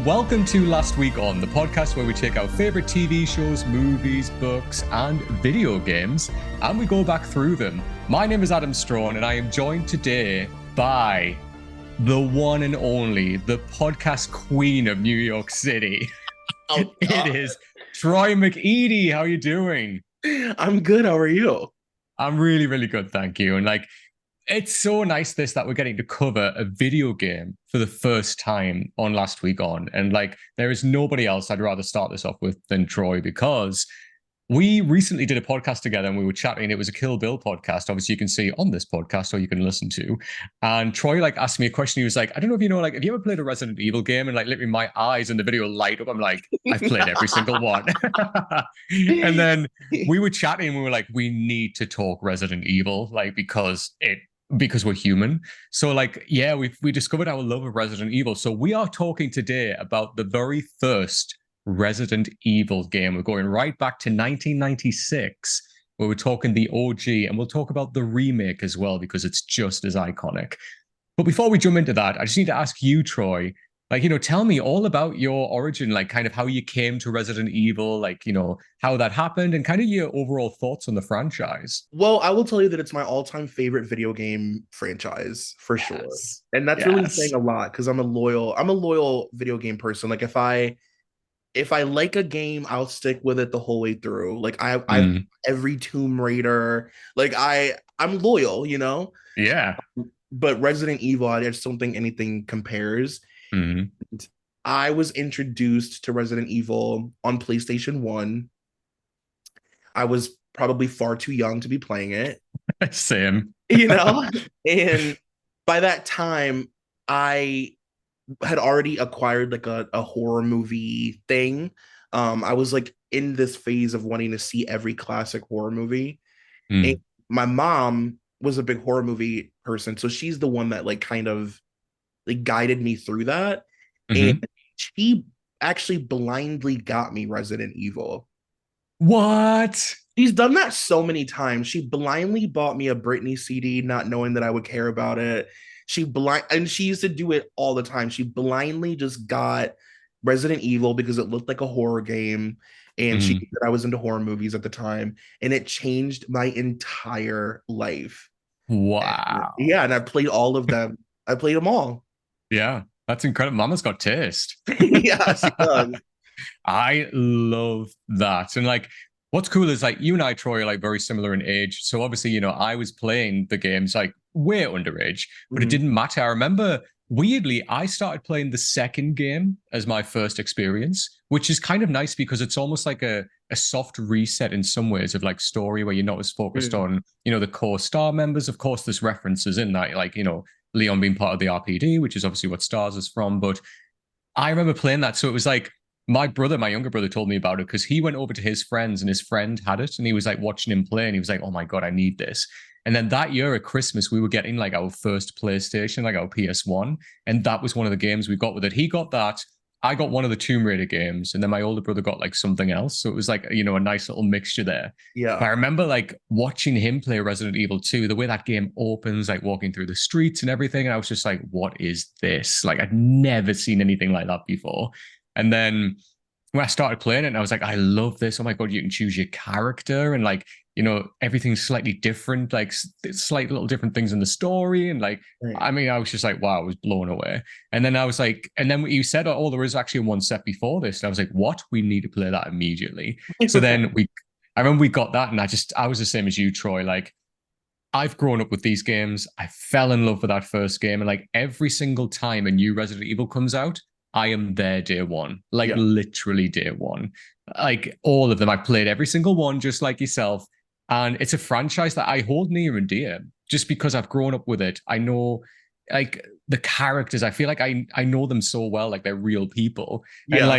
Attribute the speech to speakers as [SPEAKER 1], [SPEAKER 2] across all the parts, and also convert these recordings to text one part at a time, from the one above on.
[SPEAKER 1] and welcome to Last Week On, the podcast where we take our favorite TV shows, movies, books, and video games, and we go back through them. My name is Adam Straughan, and I am joined today by the one and only, the podcast queen of New York City.
[SPEAKER 2] Oh,
[SPEAKER 1] it is Troy McEady. How are you doing?
[SPEAKER 2] I'm good. How are you?
[SPEAKER 1] I'm really, really good, thank you. And it's so nice that we're getting to cover a video game for the first time on Last Week On. And there is nobody else I'd rather start this off with than Troy, because we recently did a podcast together and we were chatting. It was a Kill Bill podcast. Obviously, you can see on this podcast or you can listen to. And Troy asked me a question. He was like, I don't know if you know, have you ever played a Resident Evil game? And literally my eyes in the video light up. I'm like, I've played every single one. And then we were chatting and we were like, we need to talk Resident Evil, because we're human. So we discovered our love of Resident Evil. So we are talking today about the very first Resident Evil game. We're going right back to 1996, where we're talking the OG, and we'll talk about the remake as well, because it's just as iconic. But before we jump into that, I just need to ask you, Troy, tell me all about your origin, kind of how you came to Resident Evil, how that happened, and kind of your overall thoughts on the franchise.
[SPEAKER 2] Well, I will tell you that it's my all-time favorite video game franchise for sure. And that's really saying a lot, because I'm a loyal video game person. If I like a game, I'll stick with it the whole way through. I every Tomb Raider. I'm loyal,
[SPEAKER 1] Yeah.
[SPEAKER 2] But Resident Evil, I just don't think anything compares.
[SPEAKER 1] Mm-hmm.
[SPEAKER 2] I was introduced to Resident Evil on PlayStation 1. I was probably far too young to be playing it.
[SPEAKER 1] Same.
[SPEAKER 2] And by that time, I had already acquired a horror movie thing. I was in this phase of wanting to see every classic horror movie. And my mom was a big horror movie person, so she's the one that kind of guided me through that. And she actually blindly got me Resident Evil.
[SPEAKER 1] What?
[SPEAKER 2] She's done that so many times. She blindly bought me a Britney CD, not knowing that I would care about it. And she used to do it all the time. She blindly just got Resident Evil because it looked like a horror game, and she knew that I was into horror movies at the time, and it changed my entire life.
[SPEAKER 1] Wow.
[SPEAKER 2] And I played all of them. I played them all.
[SPEAKER 1] Yeah, that's incredible. Mama's got taste.
[SPEAKER 2] Yeah, she does.
[SPEAKER 1] I love that. And what's cool is you and I, Troy, are very similar in age. So obviously, I was playing the games way underage, but it didn't matter. I remember weirdly, I started playing the second game as my first experience, which is kind of nice because it's almost like a soft reset in some ways of story, where you're not as focused on, the core star members. Of course, there's references in that, Leon being part of the RPD, which is obviously what Stars is from. But I remember playing that. So it was my younger brother told me about it because he went over to his friends and his friend had it and he was watching him play and he was oh my God, I need this. And then that year at Christmas, we were getting our first PlayStation, our PS1. And that was one of the games we got with it. He got that. I got one of the Tomb Raider games, and then my older brother got something else. So it was a nice little mixture there.
[SPEAKER 2] Yeah.
[SPEAKER 1] But I remember watching him play Resident Evil 2, the way that game opens, walking through the streets and everything. And I was just what is this? I'd never seen anything like that before. And then when I started playing it, I was I love this. Oh my God, you can choose your character and everything's slightly different, slight little different things in the story. And I was just wow, I was blown away. And then I was and then you said, oh, there was actually one set before this. And I was what? We need to play that immediately. So then I remember we got that, and I was the same as you, Troy. I've grown up with these games. I fell in love with that first game. And every single time a new Resident Evil comes out, I am there day one, literally day one. All of them. I played every single one, just like yourself. And it's a franchise that I hold near and dear just because I've grown up with it. I know the characters. I feel I know them so well, they're real people.
[SPEAKER 2] Yeah.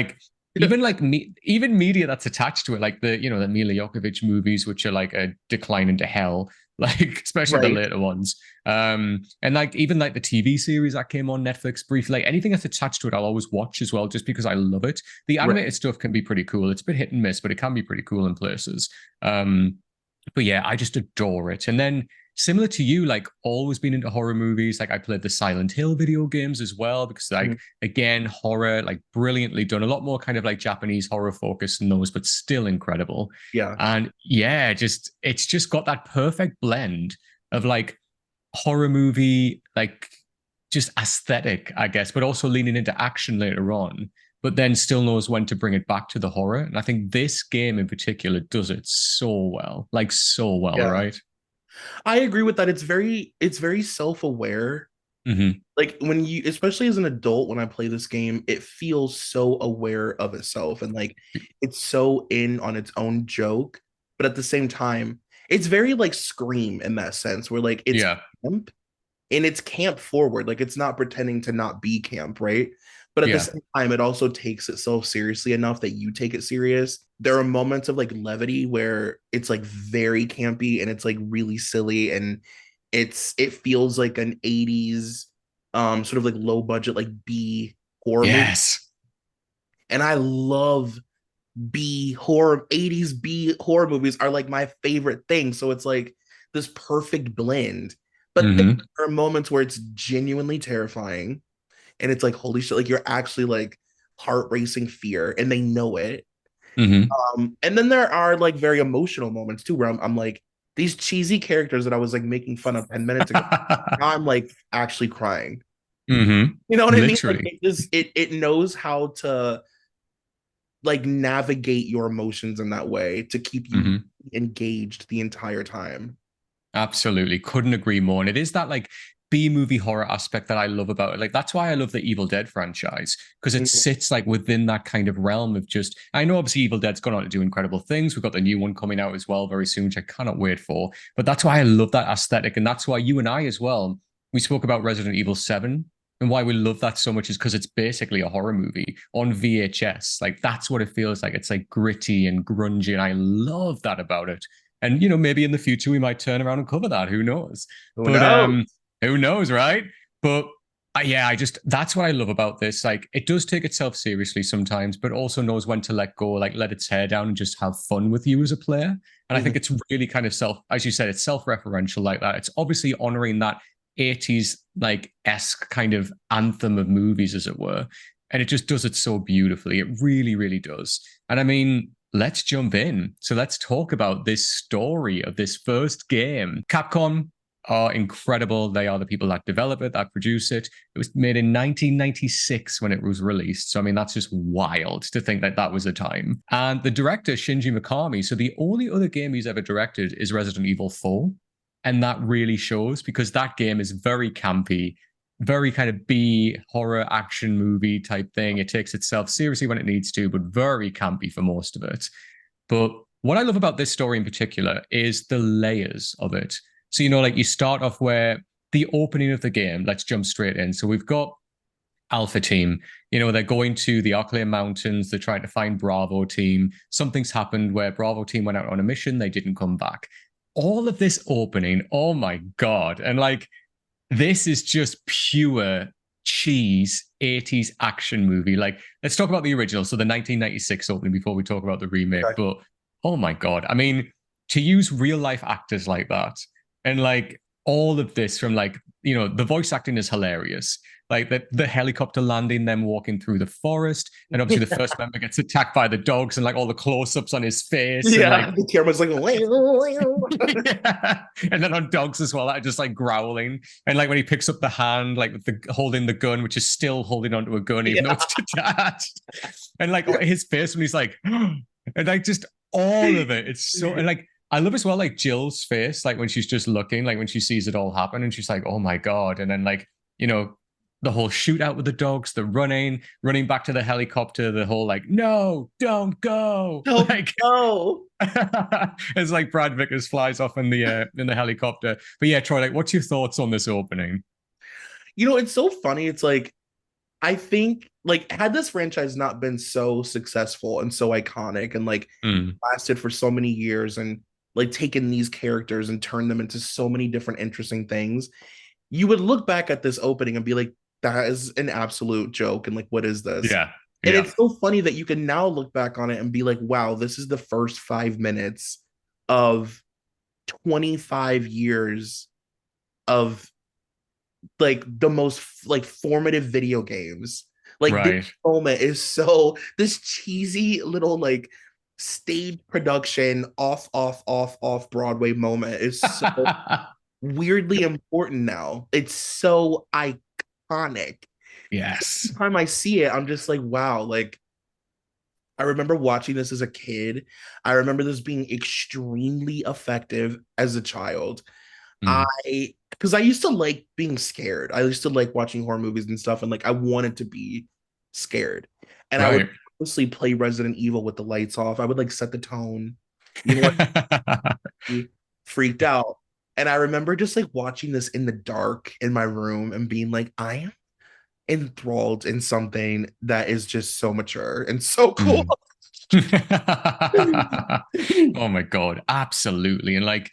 [SPEAKER 1] And even media that's attached to it, the the Mila Jovovich movies, which are a decline into hell, especially the later ones. And even the TV series that came on Netflix briefly, anything that's attached to it, I'll always watch as well, just because I love it. The animated stuff can be pretty cool. It's a bit hit and miss, but it can be pretty cool in places. But yeah, I just adore it. And then similar to you, like always been into horror movies. Like I played the Silent Hill video games as well because like
[SPEAKER 2] Mhm.
[SPEAKER 1] again, horror like brilliantly done. A lot more kind of like Japanese horror focus in those, but still incredible.
[SPEAKER 2] Yeah.
[SPEAKER 1] And yeah, just it's just got that perfect blend of like horror movie, like just aesthetic, I guess, but also leaning into action later on, but then still knows when to bring it back to the horror. And I think this game in particular does it so well, like so well,
[SPEAKER 2] Yeah.
[SPEAKER 1] right?
[SPEAKER 2] I agree with that. It's very self-aware.
[SPEAKER 1] Mm-hmm.
[SPEAKER 2] Like when you, especially as an adult, when I play this game, it feels so aware of itself and like it's so in on its own joke, but at the same time, it's very like Scream in that sense, where like it's
[SPEAKER 1] Yeah,
[SPEAKER 2] camp and it's camp forward. Like it's not pretending to not be camp, right? But at the
[SPEAKER 1] yeah,
[SPEAKER 2] same time, it also takes itself seriously enough that you take it serious. There are moments of like levity where it's like very campy and it's like really silly and it feels like an 80s sort of like low budget like B horror movie.
[SPEAKER 1] yes.
[SPEAKER 2] And I love B horror 80s B horror movies are like my favorite thing. So it's like this perfect blend. But then
[SPEAKER 1] Mm-hmm.
[SPEAKER 2] there are moments where it's genuinely terrifying and it's like holy shit, like you're actually like heart racing fear and they know it.
[SPEAKER 1] Mm-hmm.
[SPEAKER 2] And then there are like very emotional moments too where I'm like these cheesy characters that I was like making fun of 10 minutes ago. Now I'm like actually crying.
[SPEAKER 1] Mm-hmm.
[SPEAKER 2] You know what I mean? Like
[SPEAKER 1] Literally.
[SPEAKER 2] it knows how to like navigate your emotions in that way to keep you
[SPEAKER 1] Mm-hmm.
[SPEAKER 2] engaged the entire time.
[SPEAKER 1] Absolutely. Couldn't agree more. And it is that like B movie horror aspect that I love about it. Like that's why I love the Evil Dead franchise because it
[SPEAKER 2] Mhm.
[SPEAKER 1] sits like within that kind of realm of just I know obviously Evil Dead's gone on to do incredible things. We've got the new one coming out as well very soon, which I cannot wait for. But that's why I love that aesthetic. And that's why you and I as well, we spoke about Resident Evil 7. And why we love that so much is because it's basically a horror movie on VHS. Like that's what it feels like. It's like gritty and grungy. And I love that about it. And maybe in the future we might turn around and cover that. Who knows?
[SPEAKER 2] Who
[SPEAKER 1] But
[SPEAKER 2] knows?
[SPEAKER 1] who knows, right? But yeah, I just that's what I love about this. Like it does take itself seriously sometimes, but also knows when to let go, like let its hair down and just have fun with you as a player. And I
[SPEAKER 2] Mhm.
[SPEAKER 1] think it's really kind of as you said, it's self-referential like that. It's obviously honoring that 80s like esque kind of anthem of movies, as it were. And it just does it so beautifully. It really, really does. And I mean, let's jump in. So let's talk about this story of this first game. Capcom are incredible. They are the people that develop it, that produce it. It was made in 1996 when it was released. So, I mean, that's just wild to think that that was a time. And the director, Shinji Mikami, so the only other game he's ever directed is Resident Evil 4. And that really shows because that game is very campy, very kind of B horror action movie type thing. It takes itself seriously when it needs to, but very campy for most of it. But what I love about this story in particular is the layers of it. So, like you start off where the opening of the game, let's jump straight in. So we've got Alpha Team. They're going to the Arclay Mountains. They're trying to find Bravo Team. Something's happened where Bravo Team went out on a mission. They didn't come back. All of this opening, oh my God. And like, this is just pure cheese 80s action movie. Like, let's talk about the original. So the 1996 opening before we talk about the remake.
[SPEAKER 2] Okay.
[SPEAKER 1] But oh my God. I mean, to use real life actors like that and like all of this from like, the voice acting is hilarious. Like the helicopter landing, them walking through the forest, and obviously the first member gets attacked by the dogs, and like all the close-ups on his face, and like
[SPEAKER 2] Yeah, the camera's like
[SPEAKER 1] yeah. And then on dogs as well, that are just like growling. And like when he picks up the hand, like with the holding the gun, which is still holding onto a gun, even though
[SPEAKER 2] yeah.
[SPEAKER 1] it's detached. And like his face when he's like, and like just all of it. It's so and like I love as well like Jill's face, like when she's just looking, like when she sees it all happen, and she's like, oh my God. And then like, the whole shootout with the dogs, the running back to the helicopter, the whole like, no, don't go.
[SPEAKER 2] Don't
[SPEAKER 1] Like
[SPEAKER 2] go.
[SPEAKER 1] it's like Brad Vickers flies off in the helicopter. But yeah, Troy, like, what's your thoughts on this opening?
[SPEAKER 2] It's so funny. It's like I think like had this franchise not been so successful and so iconic and like
[SPEAKER 1] Mm,
[SPEAKER 2] lasted for so many years and like taken these characters and turned them into so many different interesting things, you would look back at this opening and be like, that is an absolute joke. And like, what is this?
[SPEAKER 1] yeah,
[SPEAKER 2] And
[SPEAKER 1] yeah,
[SPEAKER 2] it's so funny that you can now look back on it and be like, wow, this is the first 5 minutes of 25 years of like the most like formative video games. Like this
[SPEAKER 1] Right.
[SPEAKER 2] moment is so this cheesy little like stage production off Broadway moment is so weirdly important now. It's so iconic.
[SPEAKER 1] Yes.
[SPEAKER 2] Every time I see it, I'm just like, wow, like I remember watching this as a kid. I remember this being extremely effective as a child.
[SPEAKER 1] Mm.
[SPEAKER 2] I because I used to like being scared. I used to like watching horror movies and stuff, and like I wanted to be scared. And I would
[SPEAKER 1] Right.
[SPEAKER 2] mostly play Resident Evil with the lights off. I would like set the tone, even when I freaked out. And I remember just like watching this in the dark in my room and being like, I am enthralled in something that is just so mature and so cool.
[SPEAKER 1] Mm. Oh my God, absolutely. And like,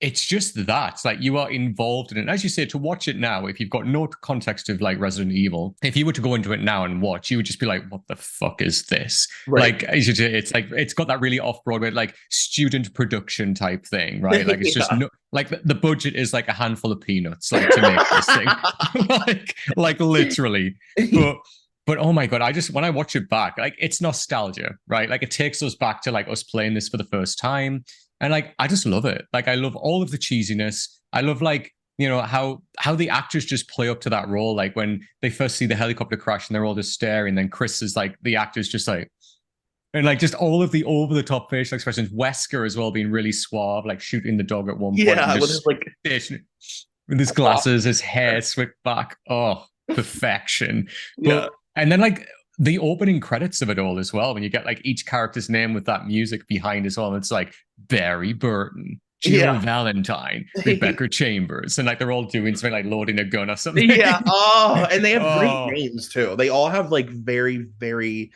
[SPEAKER 1] it's just that, like, you are involved in it. As you say, to watch it now, if you've got no context of like Resident Evil, if you were to go into it now and watch, you would just be like, what the fuck is this?
[SPEAKER 2] Right.
[SPEAKER 1] Like, it's like, it's got that really off Broadway, like student production type thing, right? Like, it's just
[SPEAKER 2] Yeah.
[SPEAKER 1] no, like the budget is like a handful of peanuts, like to make this thing, like literally. But but oh my God, I just when I watch it back, like it's nostalgia, right? Like it takes us back to like us playing this for the first time. And like I just love it. Like I love all of the cheesiness. I love like, you know, how the actors just play up to that role. Like when they first see the helicopter crash and they're all just staring, then Chris is like the actor's just like and like just all of the over the top facial expressions. Wesker as well being really suave, like shooting the dog at one point and
[SPEAKER 2] Yeah, with his
[SPEAKER 1] just
[SPEAKER 2] like
[SPEAKER 1] with his glasses, his hair slicked back. Oh, perfection.
[SPEAKER 2] yeah.
[SPEAKER 1] But and then like the opening credits of it all as well, when you get like each character's name with that music behind as well, and it's like Barry Burton, Jill
[SPEAKER 2] Yeah.
[SPEAKER 1] Valentine, Rebecca Chambers, and like they're all doing something like loading a gun or something.
[SPEAKER 2] Yeah. Oh, and they have great
[SPEAKER 1] Oh,
[SPEAKER 2] names too. They all have like very, very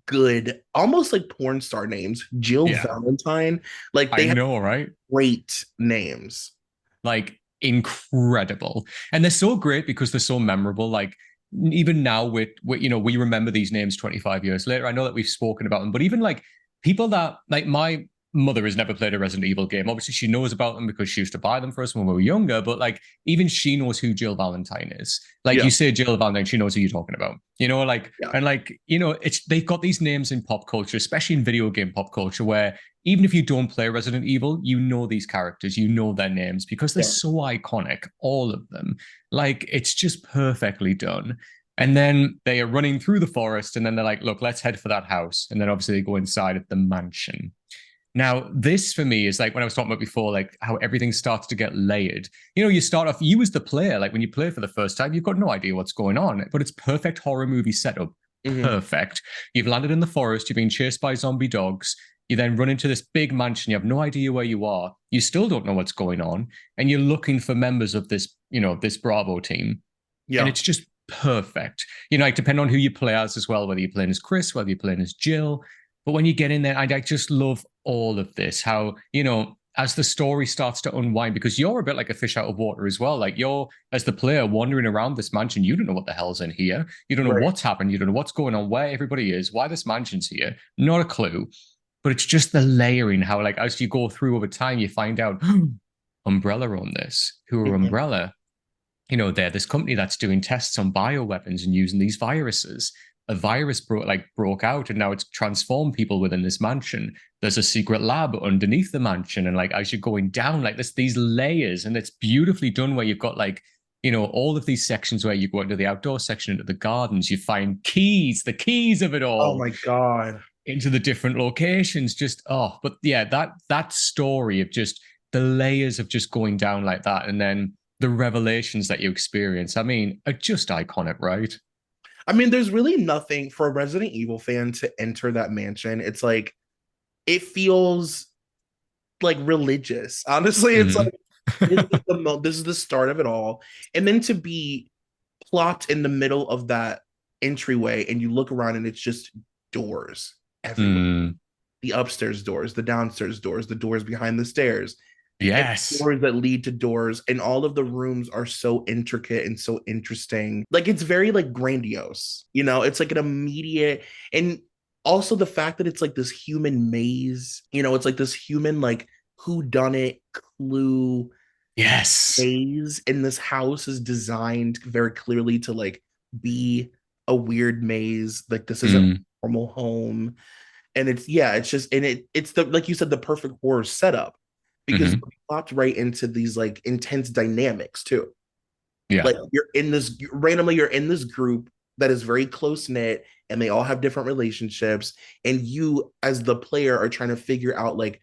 [SPEAKER 2] good, almost like porn star names. Jill
[SPEAKER 1] yeah,
[SPEAKER 2] Valentine. Like
[SPEAKER 1] I
[SPEAKER 2] they have
[SPEAKER 1] know, right?
[SPEAKER 2] great names.
[SPEAKER 1] Like incredible, and they're so great because they're so memorable. Like even now with you know we remember these names 25 years later. I know that we've spoken about them, but even like people that like my mother has never played a Resident Evil game. Obviously she knows about them because she used to buy them for us when we were younger, but like even she knows who Jill Valentine is. Like
[SPEAKER 2] Yeah.
[SPEAKER 1] you say Jill Valentine, she knows who you're talking about, you know, like
[SPEAKER 2] Yeah.
[SPEAKER 1] and like you know it's they've got these names in pop culture, especially in video game pop culture, where even if you don't play Resident Evil, you know these characters, you know their names because they're
[SPEAKER 2] Yeah.
[SPEAKER 1] so iconic, all of them. Like it's just perfectly done. And then they are running through the forest, and then they're like, look, let's head for that house. And then obviously they go inside of the mansion. Now, this for me is like when I was talking about before, like how everything starts to get layered. You know, you start off, you as the player, like when you play for the first time, you've got no idea what's going on, but it's perfect horror movie setup.
[SPEAKER 2] Mhm.
[SPEAKER 1] Perfect. You've landed in the forest, you're being chased by zombie dogs. You then run into this big mansion, you have no idea where you are. You still don't know what's going on. And you're looking for members of this, you know, this Bravo team. And
[SPEAKER 2] Yeah.
[SPEAKER 1] it's just perfect. You know, like depending on who you play as well, whether you're playing as Chris, whether you're playing as Jill. But when you get in there, I just love all of this. How, you know, as the story starts to unwind, because you're a bit like a fish out of water as well. Like you're, as the player, wandering around this mansion, you don't know what the hell's in here. You don't know
[SPEAKER 2] Right.
[SPEAKER 1] what's happened. You don't know what's going on, where everybody is, why this mansion's here. Not a clue. But it's just the layering, how, like, as you go through over time, you find out Umbrella on this. Who are
[SPEAKER 2] Mhm.
[SPEAKER 1] Umbrella? You know, they're this company that's doing tests on bioweapons and using these viruses. A virus broke out and now it's transformed people within this mansion. There's a secret lab underneath the mansion, and like as you're going down, like there's these layers, and it's beautifully done where you've got like, you know, all of these sections where you go into the outdoor section, into the gardens, you find keys, the keys of it
[SPEAKER 2] Oh
[SPEAKER 1] all
[SPEAKER 2] my God.
[SPEAKER 1] into the different locations. Just oh, but yeah, that story of just the layers of just going down like that, and then the revelations that you experience. I mean, are just iconic, right?
[SPEAKER 2] I mean, there's really nothing for a Resident Evil fan to enter that mansion. It's like it feels like religious. Honestly, it's
[SPEAKER 1] Mm-hmm.
[SPEAKER 2] like this is the start of it all. And then to be plopped in the middle of that entryway and you look around and it's just doors everywhere.
[SPEAKER 1] Mm,
[SPEAKER 2] The upstairs doors, the downstairs doors, the doors behind the stairs, and
[SPEAKER 1] yes.
[SPEAKER 2] doors that lead to doors, and all of the rooms are so intricate and so interesting. Like it's very like grandiose, you know, it's like an immediate, and also the fact that it's like this human maze, you know, it's like this human like who done it clue
[SPEAKER 1] Yes.
[SPEAKER 2] maze in this house is designed very clearly to like be a weird maze. Like this isn't a
[SPEAKER 1] Mm,
[SPEAKER 2] normal home. And it's yeah, it's just and it's the like you said, the perfect horror setup because
[SPEAKER 1] hmm.
[SPEAKER 2] we popped right into these like intense dynamics too.
[SPEAKER 1] Yeah.
[SPEAKER 2] Like you're in this group that is very close knit and they all have different relationships and you as the player are trying to figure out like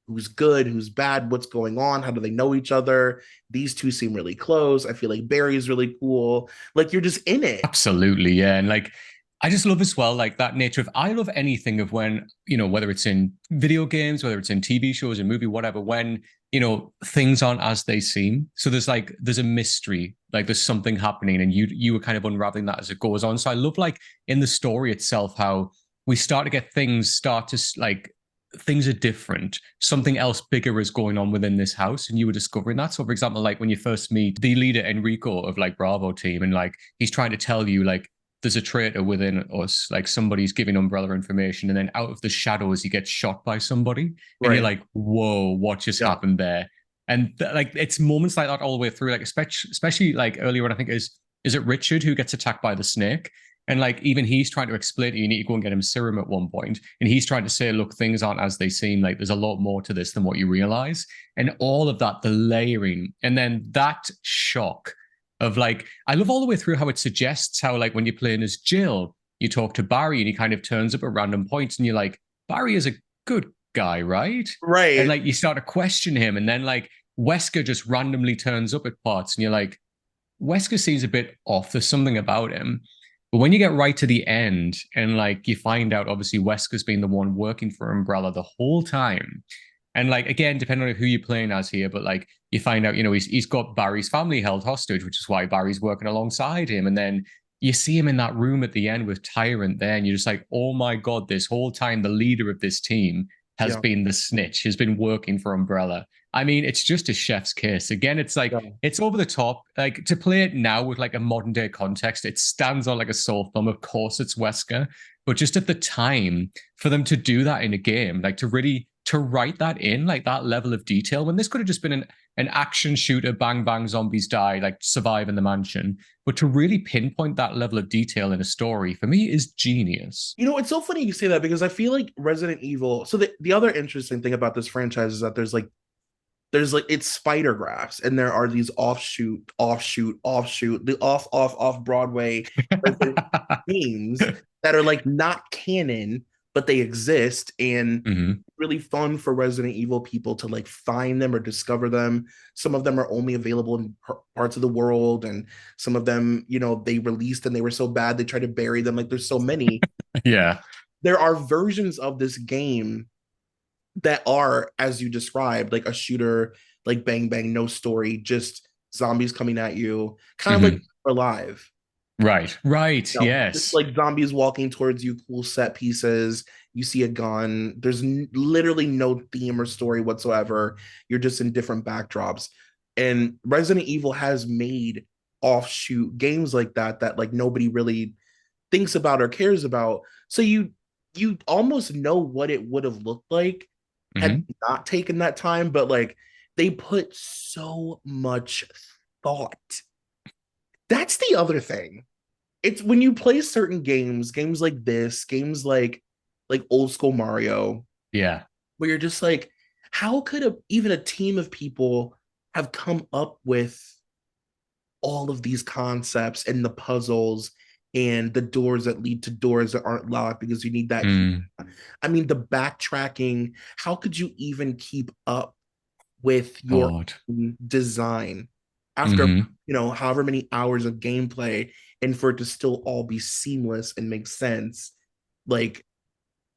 [SPEAKER 2] who's good, who's bad, what's going on, how do they know each other. These two seem really close. I feel like Barry's really cool. Like you're just in it.
[SPEAKER 1] Absolutely, yeah. And like I just love as well, like that nature of I love anything of when, whether it's in video games, whether it's in TV shows, a movie, whatever, when, things aren't as they seem. So there's a mystery, like there's something happening and you were kind of unraveling that as it goes on. So I love like in the story itself, how we start to get things start to like things are different. Something else bigger is going on within this house, and you were discovering that. So, for example, like when you first meet the leader Enrico of like Bravo team, and like he's trying to tell you like there's a traitor within us, like somebody's giving Umbrella information, and then out of the shadows he gets shot by somebody, and you're
[SPEAKER 2] Right.
[SPEAKER 1] like, whoa, what just
[SPEAKER 2] Yeah.
[SPEAKER 1] happened there? And like it's moments like that all the way through, like especially like earlier on, I think is it Richard who gets attacked by the snake? And like even he's trying to explain to you, you need to go and get him serum at one point. And he's trying to say, look, things aren't as they seem. Like there's a lot more to this than what you realize. And all of that, the layering, and then that shock of like, I love all the way through how it suggests how like when you're playing as Jill, you talk to Barry and he kind of turns up at random points and you're like, Barry is a good guy, right? And
[SPEAKER 2] Right.
[SPEAKER 1] like you start to question him. And then like Wesker just randomly turns up at parts and you're like, Wesker seems a bit off. There's something about him. But when you get right to the end and like you find out, obviously, Wesker's been the one working for Umbrella the whole time. And like again, depending on who you're playing as here, but like you find out, he's got Barry's family held hostage, which is why Barry's working alongside him. And then you see him in that room at the end with Tyrant there, and you're just like, oh my God, this whole time the leader of this team has
[SPEAKER 2] Yeah.
[SPEAKER 1] been the snitch, has been working for Umbrella. I mean, it's just a chef's kiss. Again, it's like
[SPEAKER 2] Yeah.
[SPEAKER 1] it's over the top. Like to play it now with like a modern day context, it stands on like a sore thumb. Of course, it's Wesker, but just at the time for them to do that in a game, like to really to write that in like that level of detail when this could have just been an action shooter, bang bang, zombies die, like survive in the mansion, but to really pinpoint that level of detail in a story for me is genius.
[SPEAKER 2] You know, it's so funny you say that because I feel like Resident Evil. So the other interesting thing about this franchise is that there's like it's spider graphs and there are these offshoot the off Broadway games that are like not canon but they exist and
[SPEAKER 1] Mm-hmm.
[SPEAKER 2] really fun for Resident Evil people to like find them or discover them. Some of them are only available in parts of the world and some of them they released and they were so bad they tried to bury them. Like there's so many.
[SPEAKER 1] Yeah.
[SPEAKER 2] There are versions of this game that are, as you described, like a shooter, like bang bang, no story, just zombies coming at you, kind of like
[SPEAKER 1] Mm-hmm.
[SPEAKER 2] alive.
[SPEAKER 1] Right. Right.
[SPEAKER 2] Just
[SPEAKER 1] Yes.
[SPEAKER 2] like zombies walking towards you, cool set pieces. You see a gun. There's literally no theme or story whatsoever. You're just in different backdrops. And Resident Evil has made offshoot games like that that like nobody really thinks about or cares about. So you almost know what it would have looked like had
[SPEAKER 1] Mm-hmm.
[SPEAKER 2] not taken that time, but like they put so much thought. That's the other thing. It's when you play certain games like this, games like old school Mario,
[SPEAKER 1] Yeah.
[SPEAKER 2] where you're just like, how could even a team of people have come up with all of these concepts and the puzzles and the doors that lead to doors that aren't locked because you need that key.
[SPEAKER 1] Mm.
[SPEAKER 2] I mean, the backtracking, how could you even keep up with your
[SPEAKER 1] God.
[SPEAKER 2] own design after,
[SPEAKER 1] Mm-hmm.
[SPEAKER 2] however many hours of gameplay and for it to still all be seamless and make sense? Like,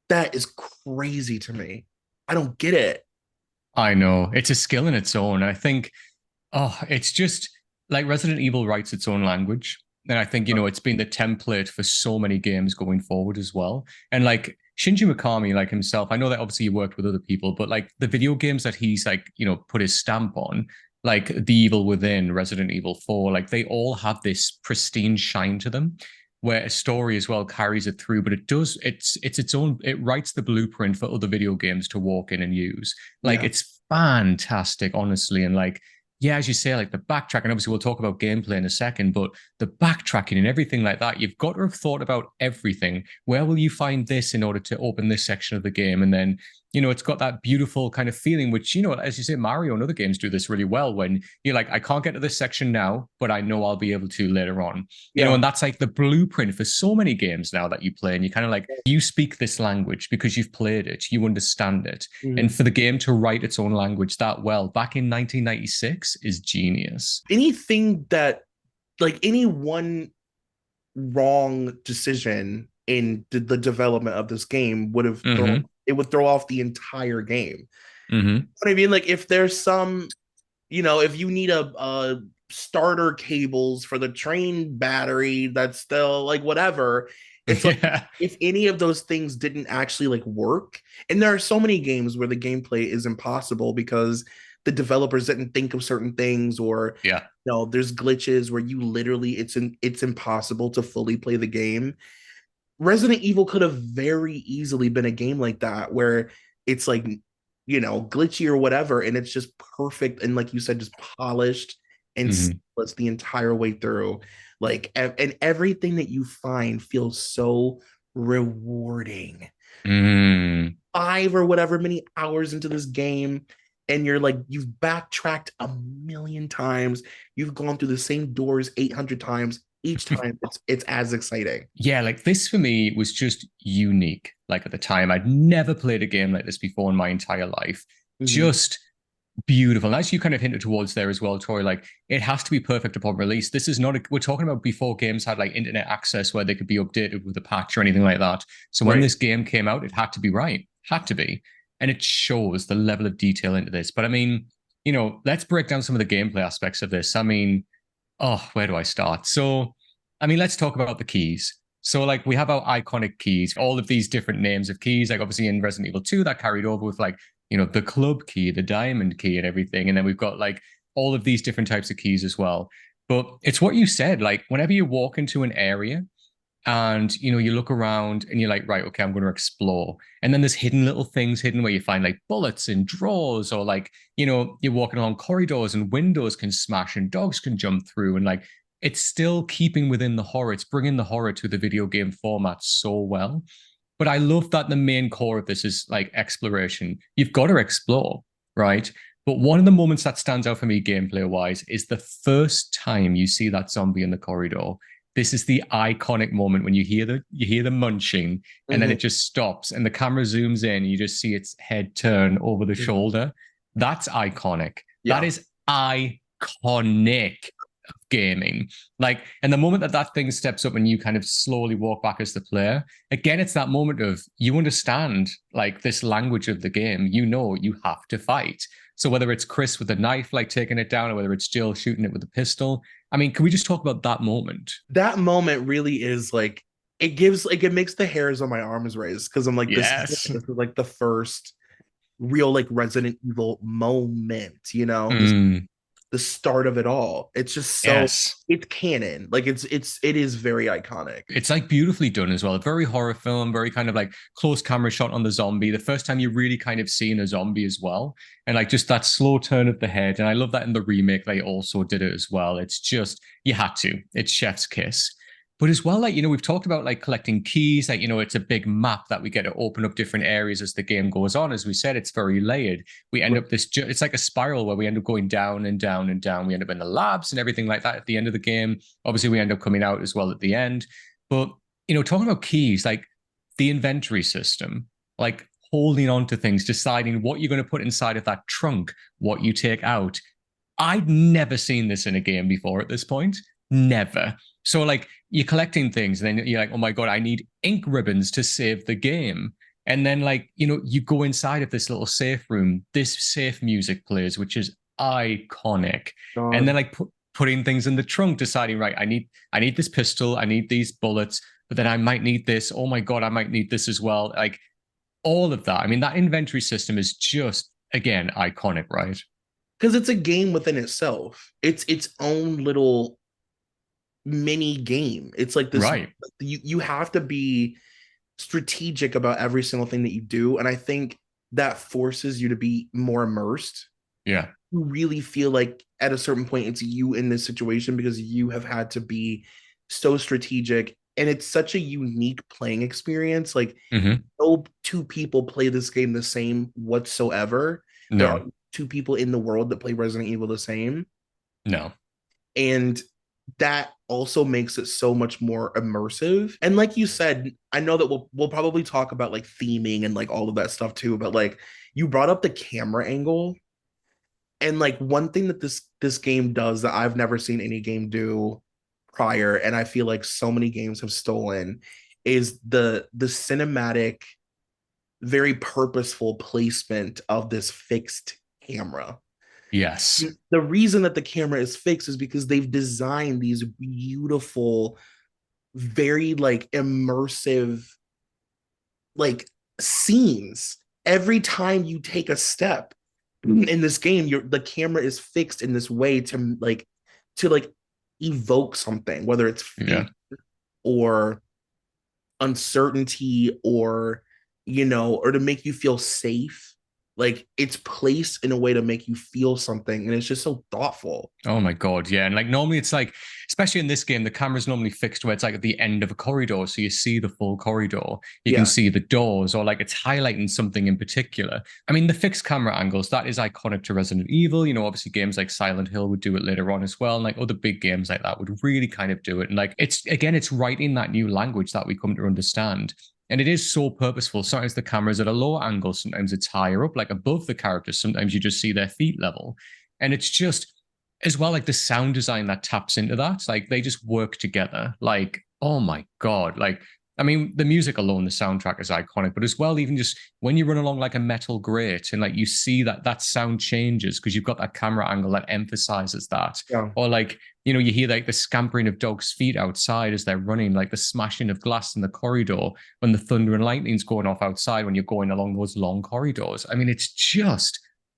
[SPEAKER 2] that is crazy to me. I don't get it.
[SPEAKER 1] I know. It's a skill in its own. I think, oh, it's just like Resident Evil writes its own language. And I think, it's been the template for so many games going forward as well. And like Shinji Mikami, like himself, I know that obviously he worked with other people, but like the video games that he's like, put his stamp on, like The Evil Within, Resident Evil 4, like they all have this pristine shine to them where a story as well carries it through, but it's its own, it writes the blueprint for other video games to walk in and use. Like
[SPEAKER 2] Yeah.
[SPEAKER 1] it's fantastic, honestly. And like, yeah, as you say, like the backtracking, obviously we'll talk about gameplay in a second, but the backtracking and everything like that, you've got to have thought about everything. Where will you find this in order to open this section of the game? And then, it's got that beautiful kind of feeling, which, as you say, Mario and other games do this really well when you're like, I can't get to this section now, but I know I'll be able to later on.
[SPEAKER 2] Yeah.
[SPEAKER 1] And that's like the blueprint for so many games now that you play. And you kind of like, you speak this language because you've played it, you understand it.
[SPEAKER 2] Mhm.
[SPEAKER 1] And for the game to write its own language that well back in 1996 is genius.
[SPEAKER 2] Anything that, like, any one wrong decision in the development of this game would have thrown,
[SPEAKER 1] Mm-hmm.
[SPEAKER 2] it would throw off the entire game.
[SPEAKER 1] Mm-hmm.
[SPEAKER 2] What I mean, like, if there's some, if you need a starter cables for the train battery, that's still like whatever. It's like,
[SPEAKER 1] Yeah.
[SPEAKER 2] if any of those things didn't actually like work, and there are so many games where the gameplay is impossible because the developers didn't think of certain things, or
[SPEAKER 1] Yeah.
[SPEAKER 2] there's glitches where you literally, it's impossible to fully play the game. Resident Evil could have very easily been a game like that where it's like, glitchy or whatever, and it's just perfect and, like you said, just polished and
[SPEAKER 1] Mm-hmm.
[SPEAKER 2] seamless the entire way through. Like, and everything that you find feels so rewarding.
[SPEAKER 1] Mm.
[SPEAKER 2] 5 or whatever many hours into this game, and you're like, you've backtracked a million times, you've gone through the same doors 800 times. Each time it's as exciting.
[SPEAKER 1] Yeah, like this for me was just unique. Like at the time, I'd never played a game like this before in my entire life.
[SPEAKER 2] Mhm.
[SPEAKER 1] Just beautiful. And as you kind of hinted towards there as well, Troy, like it has to be perfect upon release. This is not, we're talking about before games had like internet access where they could be updated with a patch or anything like that. So when
[SPEAKER 2] Right.
[SPEAKER 1] this game came out, it had to be right, had to be. And it shows the level of detail into this. But I mean, let's break down some of the gameplay aspects of this. I mean, oh, where do I start? So, I mean, let's talk about the keys. So, like, we have our iconic keys, all of these different names of keys. Like, obviously, in Resident Evil 2, that carried over with, like, the club key, the diamond key, and everything. And then we've got, like, all of these different types of keys as well. But it's what you said, like, whenever you walk into an area, and you look around and you're like, right, okay, I'm going to explore. And then there's hidden little things hidden where you find like bullets in drawers, or like you're walking along corridors and windows can smash and dogs can jump through, and like it's still keeping within the horror. It's bringing the horror to the video game format so well. But I love that the main core of this is like exploration. You've got to explore, right? But one of the moments that stands out for me gameplay wise is the first time you see that zombie in the corridor. This is the iconic moment when you hear the munching, and then
[SPEAKER 2] Mhm.
[SPEAKER 1] it just stops and the camera zooms in and you just see its head turn over the
[SPEAKER 2] Mhm.
[SPEAKER 1] shoulder. That's iconic. That
[SPEAKER 2] Yeah.
[SPEAKER 1] is iconic gaming. Like, and the moment that that thing steps up and you kind of slowly walk back as the player, again, it's that moment of you understand like this language of the game. You have to fight. So whether it's Chris with a knife, like taking it down, or whether it's Jill shooting it with a pistol, I mean, can we just talk about that moment?
[SPEAKER 2] That moment really is like, it gives, like, it makes the hairs on my arms raise, because I'm like, this is it.
[SPEAKER 1] Yes.
[SPEAKER 2] This is like the first real like Resident Evil moment, this,
[SPEAKER 1] Mm,
[SPEAKER 2] the start of it all. It's just so,
[SPEAKER 1] yes.
[SPEAKER 2] it's canon. Like, it is very iconic.
[SPEAKER 1] It's like beautifully done as well. Very horror film, very kind of like close camera shot on the zombie. The first time you really kind of seen a zombie as well. And like just that slow turn of the head. And I love that in the remake, they also did it as well. It's just, you had to. It's chef's kiss. But as well, like, we've talked about like collecting keys, like, it's a big map that we get to open up different areas as the game goes on. As we said, it's very layered. We end up it's like a spiral where we end up going down and down and down. We end up in the labs and everything like that at the end of the game. Obviously, we end up coming out as well at the end. But, talking about keys, like the inventory system, like holding on to things, deciding what you're going to put inside of that trunk, what you take out. I'd never seen this in a game before at this point. Never. So, like, you're collecting things, and then you're like, oh my God, I need ink ribbons to save the game. And then, like, you go inside of this little safe room, this safe music plays, which is iconic. And then,
[SPEAKER 2] God.
[SPEAKER 1] like, putting things in the trunk, deciding, right, I need this pistol, I need these bullets, but then I might need this. Oh my God, I might need this as well. Like, all of that. I mean, that inventory system is just, again, iconic, right?
[SPEAKER 2] Because it's a game within itself. It's its own little mini game. It's like this,
[SPEAKER 1] Right.
[SPEAKER 2] you have to be strategic about every single thing that you do. And I think that forces you to be more immersed.
[SPEAKER 1] Yeah.
[SPEAKER 2] You really feel like at a certain point it's you in this situation because you have had to be so strategic, and it's such a unique playing experience. Like
[SPEAKER 1] Hmm.
[SPEAKER 2] no two people play this game the same whatsoever. There are
[SPEAKER 1] No.
[SPEAKER 2] two people in the world that play Resident Evil the same,
[SPEAKER 1] No.
[SPEAKER 2] and that also makes it so much more immersive. And like you said, I know that we'll probably talk about like theming and like all of that stuff too, but like you brought up the camera angle, and like one thing that this game does that I've never seen any game do prior, and I feel like so many games have stolen, is the cinematic, very purposeful placement of this fixed camera.
[SPEAKER 1] Yes.
[SPEAKER 2] The reason that the camera is fixed is because they've designed these beautiful, very like immersive like scenes. Every time you take a step in this game, the camera is fixed in this way to evoke something, whether it's fear
[SPEAKER 1] Yeah.
[SPEAKER 2] or uncertainty, or or to make you feel safe. Like it's placed in a way to make you feel something, and it's just so thoughtful.
[SPEAKER 1] Oh my God, yeah. And like normally it's like, especially in this game, the camera's normally fixed where it's like at the end of a corridor. So you see the full corridor. You can
[SPEAKER 2] Yeah,
[SPEAKER 1] see the doors, or like it's highlighting something in particular. I mean, the fixed camera angles, that is iconic to Resident Evil. Obviously games like Silent Hill would do it later on as well. And like other big games like that would really kind of do it. And like it's again, it's writing that new language that we come to understand. And it is so purposeful. Sometimes the camera's at a lower angle, sometimes it's higher up, like above the characters. Sometimes you just see their feet level. And it's just as well, like the sound design that taps into that, like they just work together. Like, oh my God. Like, I mean, the music alone, the soundtrack is iconic, but as well, even just when you run along like a metal grate and like you see that sound changes because you've got that camera angle that emphasizes that.
[SPEAKER 2] yeah,
[SPEAKER 1] Or like, you hear like the scampering of dogs' feet outside as they're running, like the smashing of glass in the corridor when the thunder and lightning's going off outside when you're going along those long corridors. I mean, it's just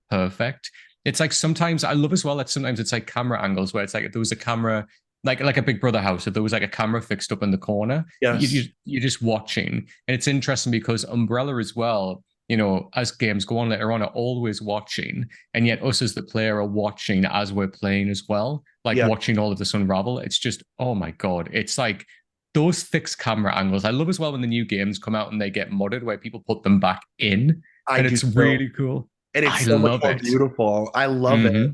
[SPEAKER 1] perfect. It's like sometimes I love as well that sometimes it's like camera angles where it's like if there was a camera like a Big Brother house, if there was like a camera fixed up in the corner,
[SPEAKER 2] yes,
[SPEAKER 1] you're just watching. And it's interesting because Umbrella as well, as games go on later on, are always watching. And yet us as the player are watching as we're playing as well, like
[SPEAKER 2] yeah.
[SPEAKER 1] watching all of this unravel. It's just, oh my God. It's like those fixed camera angles. I love as well when the new games come out and they get modded where people put them back in.
[SPEAKER 2] I
[SPEAKER 1] And
[SPEAKER 2] do
[SPEAKER 1] it's
[SPEAKER 2] so,
[SPEAKER 1] really cool.
[SPEAKER 2] and it's
[SPEAKER 1] I
[SPEAKER 2] so much
[SPEAKER 1] love
[SPEAKER 2] more
[SPEAKER 1] it.
[SPEAKER 2] beautiful. I love it.
[SPEAKER 1] Mm-hmm.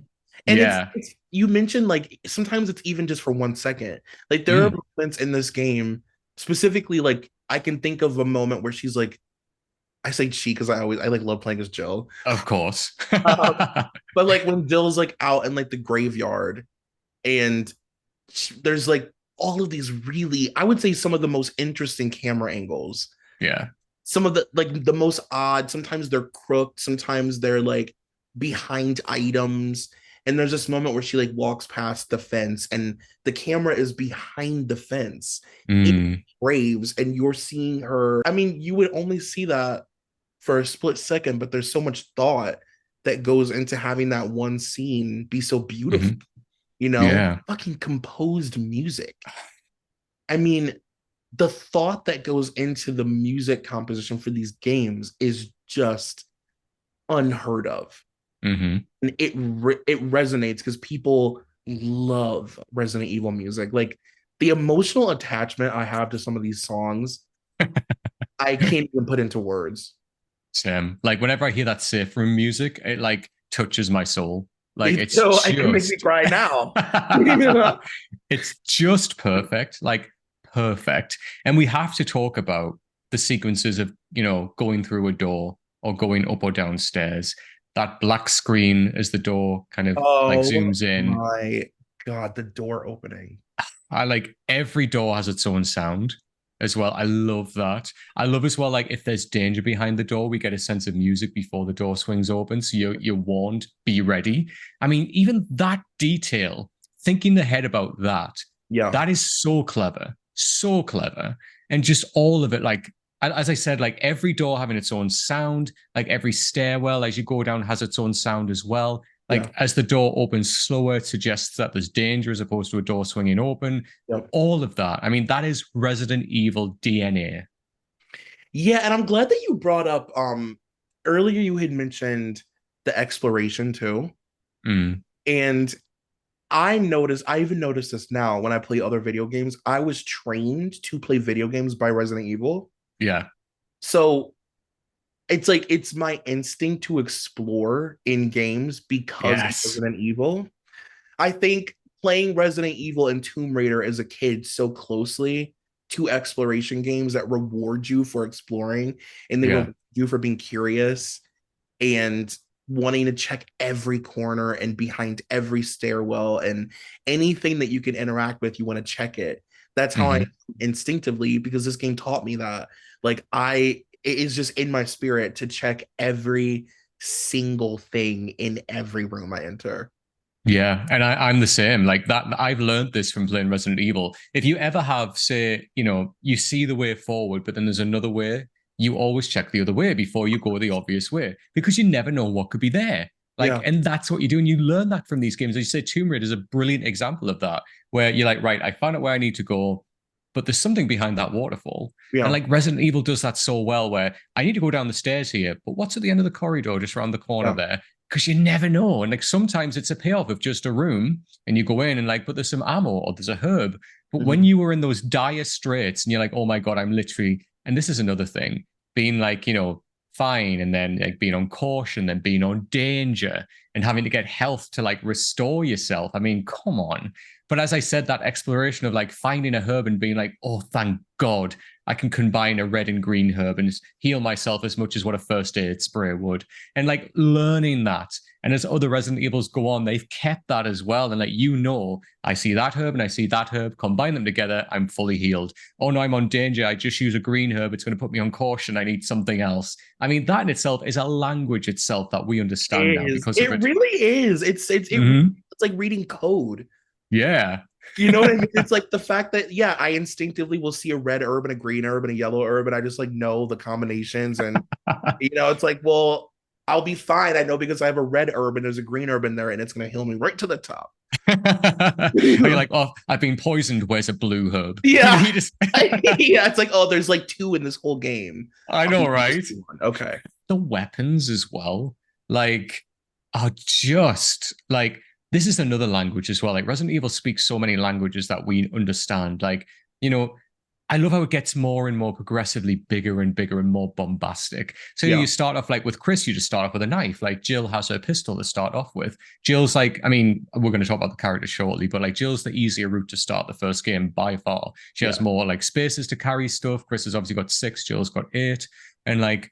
[SPEAKER 2] And
[SPEAKER 1] Yeah.
[SPEAKER 2] it's you mentioned like sometimes it's even just for 1 second. Like there are
[SPEAKER 1] Mm,
[SPEAKER 2] moments in this game, specifically like I can think of a moment where she's like, I say she because I like love playing as Jill.
[SPEAKER 1] of course.
[SPEAKER 2] Um, but like when Jill's like out in like the graveyard, and there's like all of these really, I would say some of the most interesting camera angles.
[SPEAKER 1] Yeah.
[SPEAKER 2] Some of the like the most odd, sometimes they're crooked, sometimes they're like behind items. And there's this moment where she like walks past the fence and the camera is behind the fence in
[SPEAKER 1] Mm,
[SPEAKER 2] graves, and you're seeing her. I mean, you would only see that for a split second, but there's so much thought that goes into having that one scene be so beautiful,
[SPEAKER 1] hmm. Yeah.
[SPEAKER 2] fucking composed music. I mean, the thought that goes into the music composition for these games is just unheard of.
[SPEAKER 1] Hmm.
[SPEAKER 2] And it resonates because people love Resident Evil music. Like the emotional attachment I have to some of these songs, I can't even put into words.
[SPEAKER 1] Same. Like whenever I hear that safe room music, it like touches my soul. Like
[SPEAKER 2] It's
[SPEAKER 1] it's
[SPEAKER 2] so it can make me
[SPEAKER 1] just
[SPEAKER 2] cry now. Yeah.
[SPEAKER 1] it's just perfect. Like perfect. And we have to talk about the sequences of, going through a door or going up or downstairs. That black screen as the door kind of like
[SPEAKER 2] Oh
[SPEAKER 1] zooms in.
[SPEAKER 2] my God, the door opening.
[SPEAKER 1] I like every door has its own sound as well. I love that. I love as well, like if there's danger behind the door, we get a sense of music before the door swings open. So you're warned, be ready. I mean, even that detail, thinking ahead about that,
[SPEAKER 2] Yeah.
[SPEAKER 1] that is so clever. So clever. And just all of it, like as I said, like every door having its own sound, like every stairwell as you go down has its own sound as well.
[SPEAKER 2] Yeah.
[SPEAKER 1] Like as the door opens slower, it suggests that there's danger as opposed to a door swinging open.
[SPEAKER 2] Yep.
[SPEAKER 1] All of that. I mean, that is Resident Evil DNA.
[SPEAKER 2] Yeah, and I'm glad that you brought up earlier you had mentioned the exploration too.
[SPEAKER 1] Mm,
[SPEAKER 2] And I even noticed this now when I play other video games. I was trained to play video games by Resident Evil.
[SPEAKER 1] yeah.
[SPEAKER 2] So it's like it's my instinct to explore in games because of
[SPEAKER 1] Yes.
[SPEAKER 2] Resident Evil. I think playing Resident Evil and Tomb Raider as a kid so closely to exploration games that reward you for exploring and they
[SPEAKER 1] Yeah.
[SPEAKER 2] reward you for being curious and wanting to check every corner and behind every stairwell and anything that you can interact with, you want to check it. That's how I
[SPEAKER 1] Hmm.
[SPEAKER 2] instinctively, because this game taught me that. It is just in my spirit to check every single thing in every room I enter.
[SPEAKER 1] Yeah, and I'm the same. Like that, I've learned this from playing Resident Evil. If you ever have, say, you see the way forward, but then there's another way, you always check the other way before you go the obvious way because you never know what could be there. Like,
[SPEAKER 2] Yeah.
[SPEAKER 1] and that's what you do, and you learn that from these games. As you say, Tomb Raider is a brilliant example of that, where you're like, right, I found out where I need to go, but there's something behind that waterfall. And
[SPEAKER 2] Yeah.
[SPEAKER 1] like Resident Evil does that so well, where I need to go down the stairs here, but what's at the end of the corridor just around the corner
[SPEAKER 2] Yeah.
[SPEAKER 1] there? Because you never know. And like sometimes it's a payoff of just a room and you go in and like, but there's some ammo or there's a herb. But when
[SPEAKER 2] Mhm.
[SPEAKER 1] you were in those dire straits and you're like, oh my God, I'm literally, and this is another thing, being like, fine and then like being on caution, then being on danger and having to get health to like restore yourself. I mean, come on. But as I said, that exploration of like finding a herb and being like, oh, thank God, I can combine a red and green herb and heal myself as much as what a first aid spray would. And like learning that. And as other Resident Evils go on, they've kept that as well. And like, I see that herb and I see that herb, combine them together, I'm fully healed. Oh no, I'm on danger. I just use a green herb. It's going to put me on caution. I need something else. I mean, that in itself is a language itself that we understand now because of
[SPEAKER 2] It
[SPEAKER 1] it.
[SPEAKER 2] really is.
[SPEAKER 1] Mm-hmm.
[SPEAKER 2] It's like reading code.
[SPEAKER 1] Yeah.
[SPEAKER 2] You know what I mean? It's like the fact that yeah, I instinctively will see a red herb and a green herb and a yellow herb, and I just like know the combinations. And it's like, well, I'll be fine. I know because I have a red herb and there's a green herb in there, and it's gonna heal me right to the top.
[SPEAKER 1] Are you like, oh, I've been poisoned. Where's a blue herb?
[SPEAKER 2] Yeah.
[SPEAKER 1] You just,
[SPEAKER 2] Yeah, it's like, oh, there's like two in this whole game.
[SPEAKER 1] I
[SPEAKER 2] I'll
[SPEAKER 1] know,
[SPEAKER 2] use this
[SPEAKER 1] right?
[SPEAKER 2] one. Okay.
[SPEAKER 1] The weapons as well, like, are just like this is another language as well. Like Resident Evil speaks so many languages that we understand. Like, you know, I love how it gets more and more progressively bigger and bigger and more bombastic. So
[SPEAKER 2] Yeah.
[SPEAKER 1] you start off like with Chris, you just start off with a knife. Like Jill has her pistol to start off with. Jill's like, I mean, we're going to talk about the character shortly, but like Jill's the easier route to start the first game by far. She has
[SPEAKER 2] Yeah.
[SPEAKER 1] more like spaces to carry stuff. Chris has obviously got 6, Jill's got 8. And like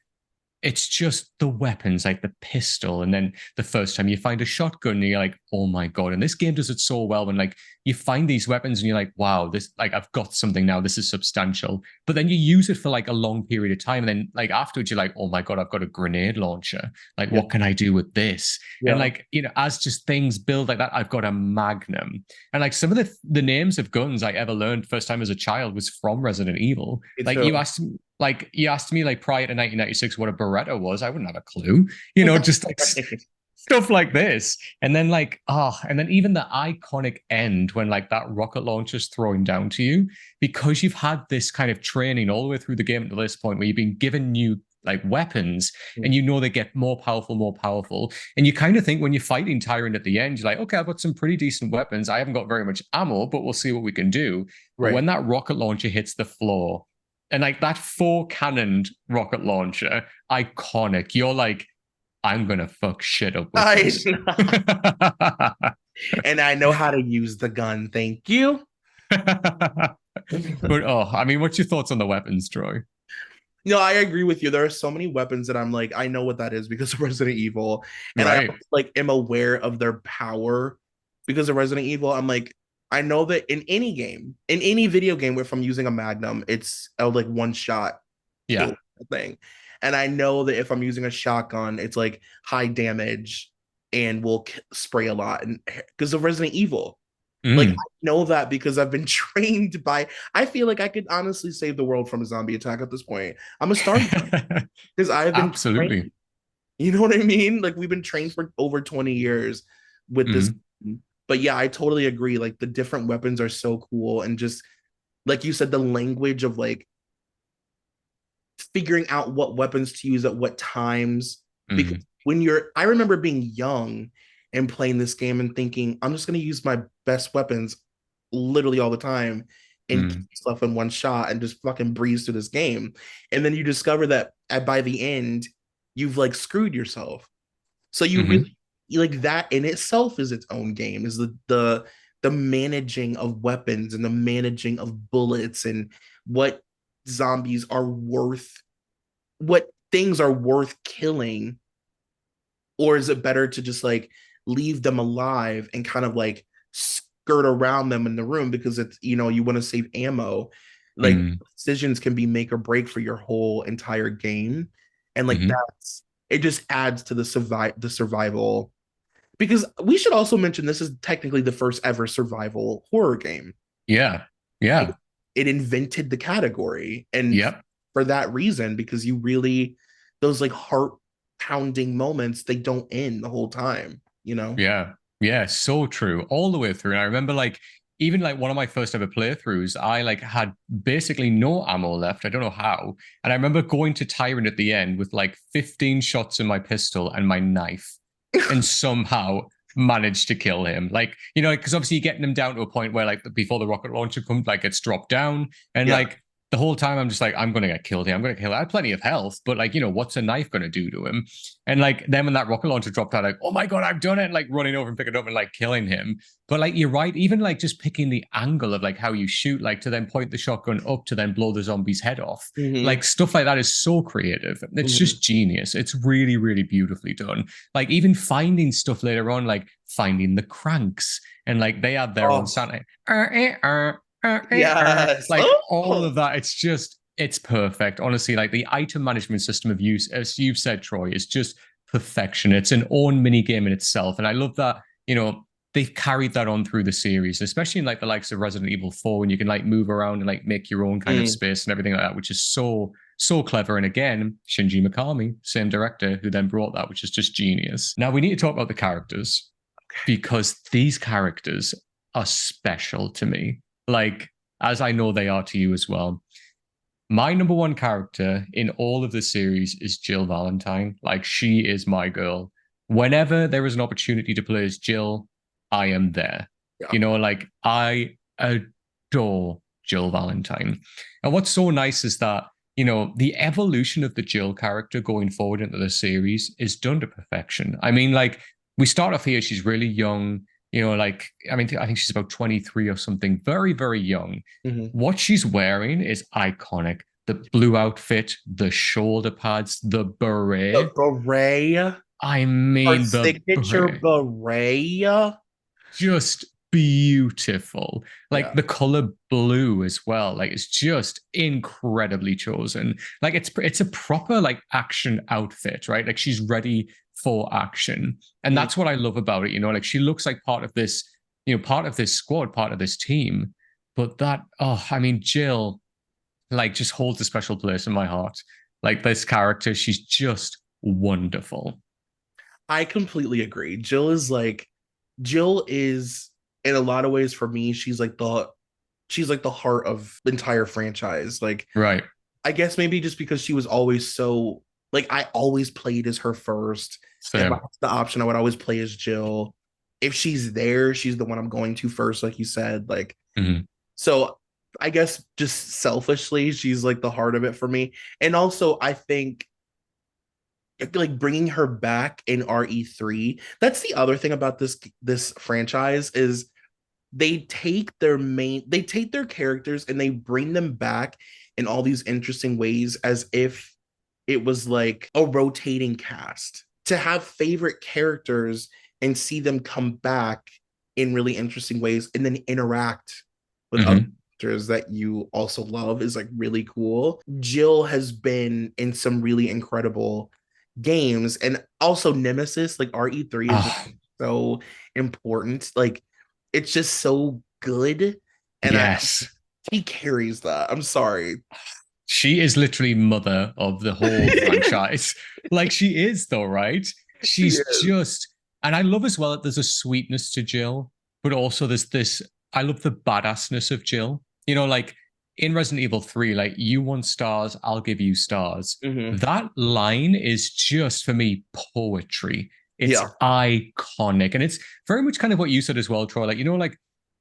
[SPEAKER 1] it's just the weapons, like the pistol, and then the first time you find a shotgun, and you're like, oh my God. And this game does it so well when like you find these weapons and you're like, wow, this like I've got something now, this is substantial. But then you use it for like a long period of time. And then like afterwards, you're like, oh my God, I've got a grenade launcher. Like,
[SPEAKER 2] Yeah.
[SPEAKER 1] what can I do with this? And
[SPEAKER 2] Yeah.
[SPEAKER 1] like, as just things build like that, I've got a magnum. And like some of the names of guns I ever learned first time as a child was from Resident Evil.
[SPEAKER 2] Me
[SPEAKER 1] Like
[SPEAKER 2] too.
[SPEAKER 1] you asked me like prior to 1996 what a Beretta was, I wouldn't have a clue. Just like
[SPEAKER 2] Right.
[SPEAKER 1] stuff like this. And then like and then even the iconic end when like that rocket launcher's throwing down to you because you've had this kind of training all the way through the game to this point where you've been given new like weapons and they get more powerful. And you kind of think when you're fighting Tyrant at the end, you're like, okay, I've got some pretty decent weapons. I haven't got very much ammo, but we'll see what we can do. But
[SPEAKER 2] Right.
[SPEAKER 1] when that rocket launcher hits the floor, and like that 4-cannoned rocket launcher, iconic. You're like, I'm gonna fuck shit up with
[SPEAKER 2] I
[SPEAKER 1] this.
[SPEAKER 2] and I know how to use the gun. Thank you.
[SPEAKER 1] But I mean, what's your thoughts on the weapons, Troy?
[SPEAKER 2] No, I agree with you. There are so many weapons that I'm like, I know what that is because of Resident Evil, and I
[SPEAKER 1] Right.
[SPEAKER 2] also, like am aware of their power because of Resident Evil. I'm like, I know that in any game, in any video game, if I'm using a Magnum, it's a like one shot
[SPEAKER 1] Yeah.
[SPEAKER 2] kill thing, and I know that if I'm using a shotgun, it's like high damage and will spray a lot, and because of Resident Evil. Like I
[SPEAKER 1] Mm.
[SPEAKER 2] know that because I've been trained by. I feel like I could honestly save the world from a zombie attack at this point. I'm a star because I've been trained.
[SPEAKER 1] Absolutely.
[SPEAKER 2] You know what I mean? Like we've been trained for over 20 years with this.
[SPEAKER 1] Mm.
[SPEAKER 2] But yeah, I totally agree. Like the different weapons are so cool, and just like you said, the language of like figuring out what weapons to use at what times because
[SPEAKER 1] Mm,
[SPEAKER 2] I remember being young and playing this game and thinking, I'm just going to use my best weapons literally all the time and kill
[SPEAKER 1] mm,
[SPEAKER 2] stuff in one shot and just fucking breeze through this game. And then you discover that by the end, you've like screwed yourself. So you
[SPEAKER 1] hmm
[SPEAKER 2] really like that in itself is its own game, is the managing of weapons and the managing of bullets and what zombies are worth, what things are worth killing, or is it better to just like leave them alive and kind of like skirt around them in the room because it's, you want to save ammo. Like
[SPEAKER 1] mm,
[SPEAKER 2] decisions can be make or break for your whole entire game, and like
[SPEAKER 1] hmm
[SPEAKER 2] that's it just adds to the survival, because we should also mention this is technically the first ever survival horror game.
[SPEAKER 1] Yeah. Yeah.
[SPEAKER 2] It invented the category, and
[SPEAKER 1] Yep.
[SPEAKER 2] for that reason, because you really, those like heart pounding moments, they don't end the whole time.
[SPEAKER 1] Yeah. Yeah. So true. All the way through. And I remember like even like one of my first ever playthroughs, I like had basically no ammo left. I don't know how. And I remember going to Tyrant at the end with like 15 shots in my pistol and my knife and somehow managed to kill him. Like, because obviously you're getting him down to a point where like before the rocket launcher comes, like it's dropped down. And
[SPEAKER 2] Yeah.
[SPEAKER 1] like the whole time I'm just like, I'm gonna get killed here. I'm gonna kill him. I have plenty of health, but like, what's a knife gonna do to him? And like then when that rocket launcher dropped out, like, oh my god, I've done it, and like running over and picking it up and like killing him. But like you're right, even like just picking the angle of like how you shoot, like to then point the shotgun up to then blow the zombie's head off.
[SPEAKER 2] Mm-hmm.
[SPEAKER 1] Like stuff like that is so creative. It's
[SPEAKER 2] Mm-hmm.
[SPEAKER 1] just genius. It's really, really beautifully done. Like even finding stuff later on, like finding the cranks, and like they had their own
[SPEAKER 2] Oh,
[SPEAKER 1] sound,
[SPEAKER 2] yes.
[SPEAKER 1] like all
[SPEAKER 2] Oh,
[SPEAKER 1] of that. It's perfect. Honestly, like the item management system of use, as you've said, Troy, is just perfection. It's an own mini game in itself, and I love that. They've carried that on through the series, especially in like the likes of Resident Evil 4, when you can like move around and like make your own kind of
[SPEAKER 2] mm.
[SPEAKER 1] space and everything like that, which is so clever. And again, Shinji Mikami, same director who then brought that, which is just genius. Now we need to talk about the characters because these characters are special to me. Like, as I know they are to you as well. My number one character in all of the series is Jill Valentine. Like, she is my girl. Whenever there is an opportunity to play as Jill, I am there.
[SPEAKER 2] Yeah.
[SPEAKER 1] Like, I adore Jill Valentine. And what's so nice is that, the evolution of the Jill character going forward into the series is done to perfection. I mean, like, we start off here, she's really young. Like, I think she's about 23 or something, very, very young.
[SPEAKER 2] Mm-hmm.
[SPEAKER 1] What she's wearing is iconic. The blue outfit, the shoulder pads, the
[SPEAKER 2] The
[SPEAKER 1] beret.
[SPEAKER 2] beret,
[SPEAKER 1] I
[SPEAKER 2] her
[SPEAKER 1] mean, the
[SPEAKER 2] signature
[SPEAKER 1] beret.
[SPEAKER 2] beret.
[SPEAKER 1] Just beautiful. Like
[SPEAKER 2] Yeah.
[SPEAKER 1] the color blue as well. Like it's just incredibly chosen. Like it's a proper like action outfit, right? Like she's ready for action. And
[SPEAKER 2] Mm.
[SPEAKER 1] that's what I love about it, like she looks like part of this, part of this squad, part of this team. But Jill like just holds a special place in my heart. Like this character, she's just wonderful.
[SPEAKER 2] I completely agree. Jill is in a lot of ways for me, she's like the heart of the entire franchise. Like,
[SPEAKER 1] Right.
[SPEAKER 2] I guess maybe just because she was always so, like, I always played as her first. If I
[SPEAKER 1] Same.
[SPEAKER 2] had the option, I would always play as Jill. If she's there, she's the one I'm going to first, like you said. Like,
[SPEAKER 1] Mhm.
[SPEAKER 2] so I guess just selfishly, she's like the heart of it for me. And also, I think like bringing her back in RE3. That's the other thing about this franchise is they take their characters and they bring them back in all these interesting ways as if it was like a rotating cast. To have favorite characters and see them come back in really interesting ways and then interact with other
[SPEAKER 1] Mhm.
[SPEAKER 2] characters that you also love is like really cool. Jill has been in some really incredible games, and also Nemesis, like RE3 is just
[SPEAKER 1] Ah,
[SPEAKER 2] so important. Like it's just so good. And
[SPEAKER 1] yes.
[SPEAKER 2] he carries that. I'm sorry.
[SPEAKER 1] She is literally mother of the whole franchise. Like she is though, right?
[SPEAKER 2] She
[SPEAKER 1] She's
[SPEAKER 2] is.
[SPEAKER 1] just, and I love as well that there's a sweetness to Jill, but also there's this, I love the badassness of Jill. Like in Resident Evil 3, like, you want stars, I'll give you stars.
[SPEAKER 2] Hmm.
[SPEAKER 1] That line is just for me poetry. It's
[SPEAKER 2] Yeah.
[SPEAKER 1] iconic. And it's very much kind of what you said as well, Troy. Like, like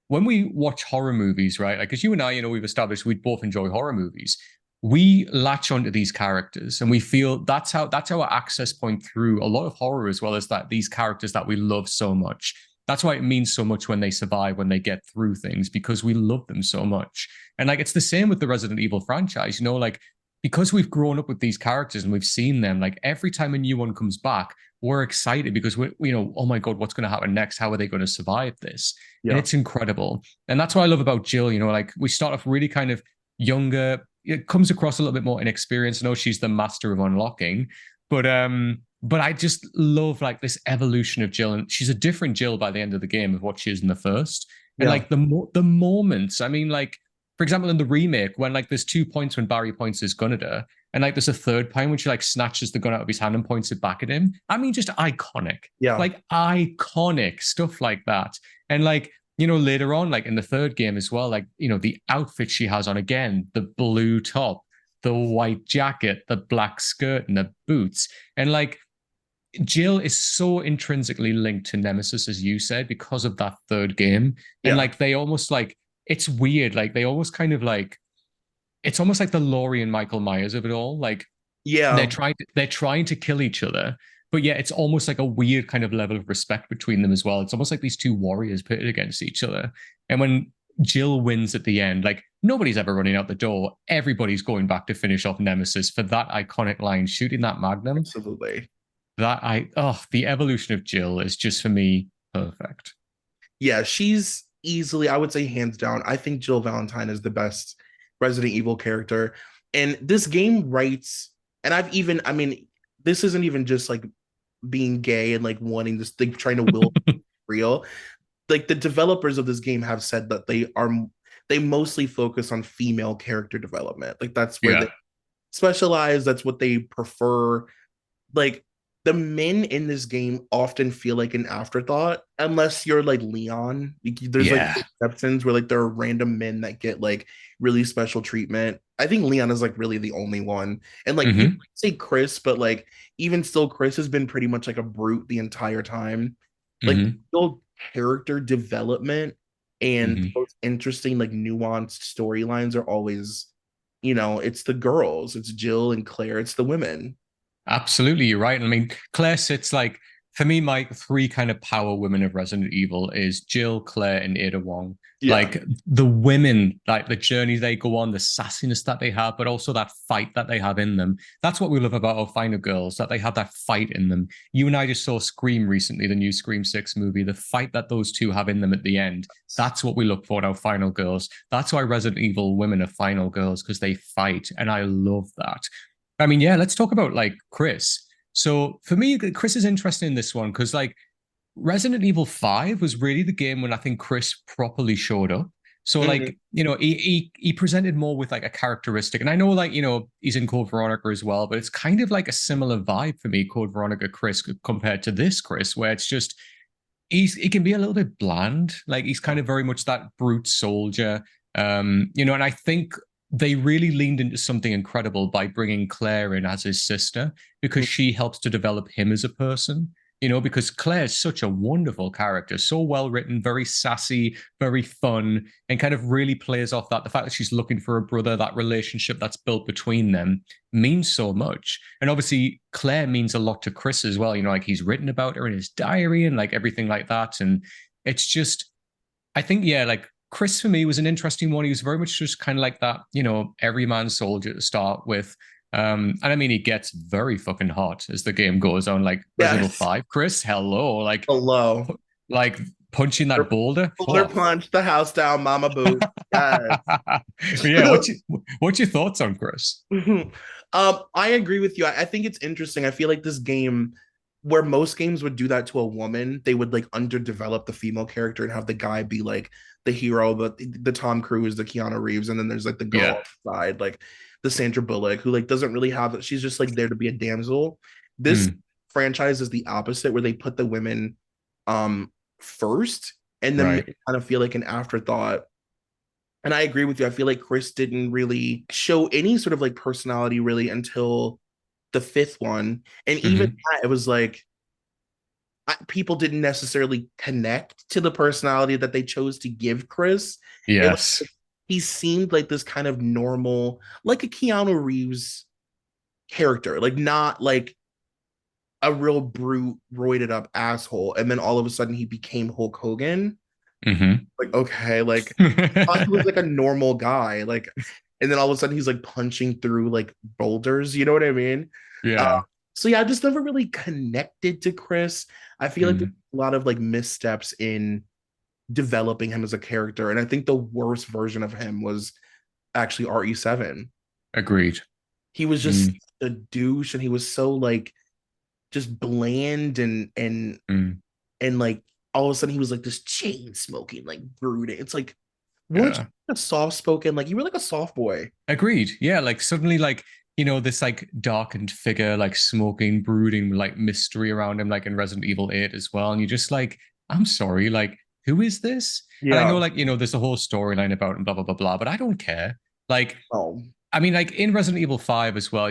[SPEAKER 1] when we watch horror movies, right? Like, because you and I, we've established we both enjoy horror movies. We latch onto these characters and we feel that's our access point through a lot of horror, as well as that these characters that we love so much. That's why it means so much when they survive, when they get through things, because we love them so much. And like, it's the same with the Resident Evil franchise, like, because we've grown up with these characters and we've seen them, like, every time a new one comes back, we're excited because oh my God, what's going to happen next? How are they going to survive this? And
[SPEAKER 2] Yeah.
[SPEAKER 1] it's incredible. And that's what I love about Jill, like, we start off really kind of younger. It comes across a little bit more inexperienced. I know she's the master of unlocking, but I just love like this evolution of Jill, and she's a different Jill by the end of the game of what she is in the first. And
[SPEAKER 2] Yeah.
[SPEAKER 1] like the moments, I mean, like, for example, in the remake, when like there's 2 points when Barry points his gun at her, and like there's a third point when she like snatches the gun out of his hand and points it back at him. I mean, just iconic,
[SPEAKER 2] Yeah.
[SPEAKER 1] like iconic stuff like that. And like, later on, like in the third game as well, like, the outfit she has on again, the blue top, the white jacket, the black skirt, and the boots. And like, Jill is so intrinsically linked to Nemesis, as you said, because of that third game. And
[SPEAKER 2] Yeah.
[SPEAKER 1] like, they almost like, it's weird. Like, they almost kind of like, it's almost like the Laurie and Michael Myers of it all. Like,
[SPEAKER 2] Yeah.
[SPEAKER 1] they're trying to kill each other, but yeah, it's almost like a weird kind of level of respect between them as well. It's almost like these two warriors pitted against each other. And when Jill wins at the end, like, nobody's ever running out the door. Everybody's going back to finish off Nemesis for that iconic line, shooting that magnum.
[SPEAKER 2] Absolutely.
[SPEAKER 1] The evolution of Jill is just for me perfect.
[SPEAKER 2] Yeah, she's easily, I would say, hands down. I think Jill Valentine is the best Resident Evil character. And this game writes, and I mean, this isn't even just like being gay and like wanting this thing, trying to will real. Like the developers of this game have said that they mostly focus on female character development. Like that's where they
[SPEAKER 1] Yeah.
[SPEAKER 2] specialize. That's what they prefer. Like the men in this game often feel like an afterthought unless you're like Leon. There's like
[SPEAKER 1] Yeah.
[SPEAKER 2] exceptions where like there are random men that get like really special treatment. I think Leon is like really the only one. And like you
[SPEAKER 1] Mm-hmm.
[SPEAKER 2] say Chris, but like even still, Chris has been pretty much like a brute the entire time. Like
[SPEAKER 1] Mm-hmm.
[SPEAKER 2] the character development and
[SPEAKER 1] Mm-hmm.
[SPEAKER 2] those interesting like nuanced storylines are always, it's the girls, it's Jill and Claire, it's the women.
[SPEAKER 1] Absolutely, you're right. I mean, Claire sits like, for me, my three kind of power women of Resident Evil is Jill, Claire, and Ada Wong.
[SPEAKER 2] Yeah.
[SPEAKER 1] Like, the women, like the journey they go on, the sassiness that they have, but also that fight that they have in them. That's what we love about our final girls, that they have that fight in them. You and I just saw Scream recently, the new Scream 6 movie, the fight that those two have in them at the end. That's what we look for in our final girls. That's why Resident Evil women are final girls, because they fight. And I love that. I mean, yeah, let's talk about like Chris. So for me, Chris is interesting in this one because like Resident Evil 5 was really the game when I think Chris properly showed up. So
[SPEAKER 2] Mhm.
[SPEAKER 1] like, he presented more with like a characteristic. And I know like, he's in Code Veronica as well, but it's kind of like a similar vibe for me, Code Veronica Chris compared to this Chris, where it's just he can be a little bit bland. Like he's kind of very much that brute soldier. And I think they really leaned into something incredible by bringing Claire in as his sister because she helps to develop him as a person. Because Claire's such a wonderful character, so well written, very sassy, very fun, and kind of really plays off that the fact that she's looking for a brother, that relationship that's built between them means so much. And obviously, Claire means a lot to Chris as well. Like he's written about her in his diary and like everything like that. And it's just, I think, yeah, like Chris for me was an interesting one. He was very much just kind of like that, everyman soldier to start with. And I mean, he gets very fucking hot as the game goes on. Like Resident Evil
[SPEAKER 2] Yes.
[SPEAKER 1] 5, Chris, hello,
[SPEAKER 2] Hello.
[SPEAKER 1] like punching that boulder.
[SPEAKER 2] Boulder
[SPEAKER 1] Oh.
[SPEAKER 2] punch the house down, Mama Boot. Yes.
[SPEAKER 1] Yeah, what's your thoughts on Chris?
[SPEAKER 2] I agree with you. I think it's interesting. I feel like this game, where most games would do that to a woman, they would like underdevelop the female character and have the guy be like the hero, but the Tom Cruise, the Keanu Reeves, and then there's like the girl
[SPEAKER 1] Yeah.
[SPEAKER 2] on the side, like the Sandra Bullock, who like doesn't really have. She's just like there to be a damsel. This
[SPEAKER 1] Mm,
[SPEAKER 2] franchise is the opposite, where they put the women first, and then
[SPEAKER 1] right.
[SPEAKER 2] kind of feel like an afterthought And I agree with you. I feel like Chris didn't really show any sort of like personality really until the fifth one. And even
[SPEAKER 1] Hmm.
[SPEAKER 2] that, it was like people didn't necessarily connect to the personality that they chose to give Chris. It was
[SPEAKER 1] Yes.
[SPEAKER 2] like, he seemed like this kind of normal, like a Keanu Reeves character, like not like a real brute, roided up asshole. And then all of a sudden he became Hulk Hogan.
[SPEAKER 1] Hmm.
[SPEAKER 2] Like, okay, like he was like a normal guy. Like, and then all of a sudden he's like punching through like boulders. You know what I mean? Uh,
[SPEAKER 1] Yeah.
[SPEAKER 2] so yeah, I just never really connected to Chris. I feel like there's
[SPEAKER 1] Mm.
[SPEAKER 2] a lot of like missteps in developing him as a character. And I think the worst version of him was actually RE7.
[SPEAKER 1] Agreed.
[SPEAKER 2] He was just
[SPEAKER 1] Mm.
[SPEAKER 2] a douche and he was so like just bland
[SPEAKER 1] Mm.
[SPEAKER 2] and like all of a sudden he was like this chain smoking, like brooding. It's like, weren't
[SPEAKER 1] Yeah.
[SPEAKER 2] you a soft spoken? Like you were like a soft boy.
[SPEAKER 1] Agreed. Yeah, like suddenly, like, this like darkened figure, like smoking, brooding, like mystery around him, like in Resident Evil 8 as well. And you're just like, I'm sorry, like, who is this? And I know,
[SPEAKER 2] Yeah.
[SPEAKER 1] like, there's a whole storyline about him, blah, blah, blah, blah, but I don't care. Like,
[SPEAKER 2] Oh,
[SPEAKER 1] I mean, like in Resident Evil 5 as well,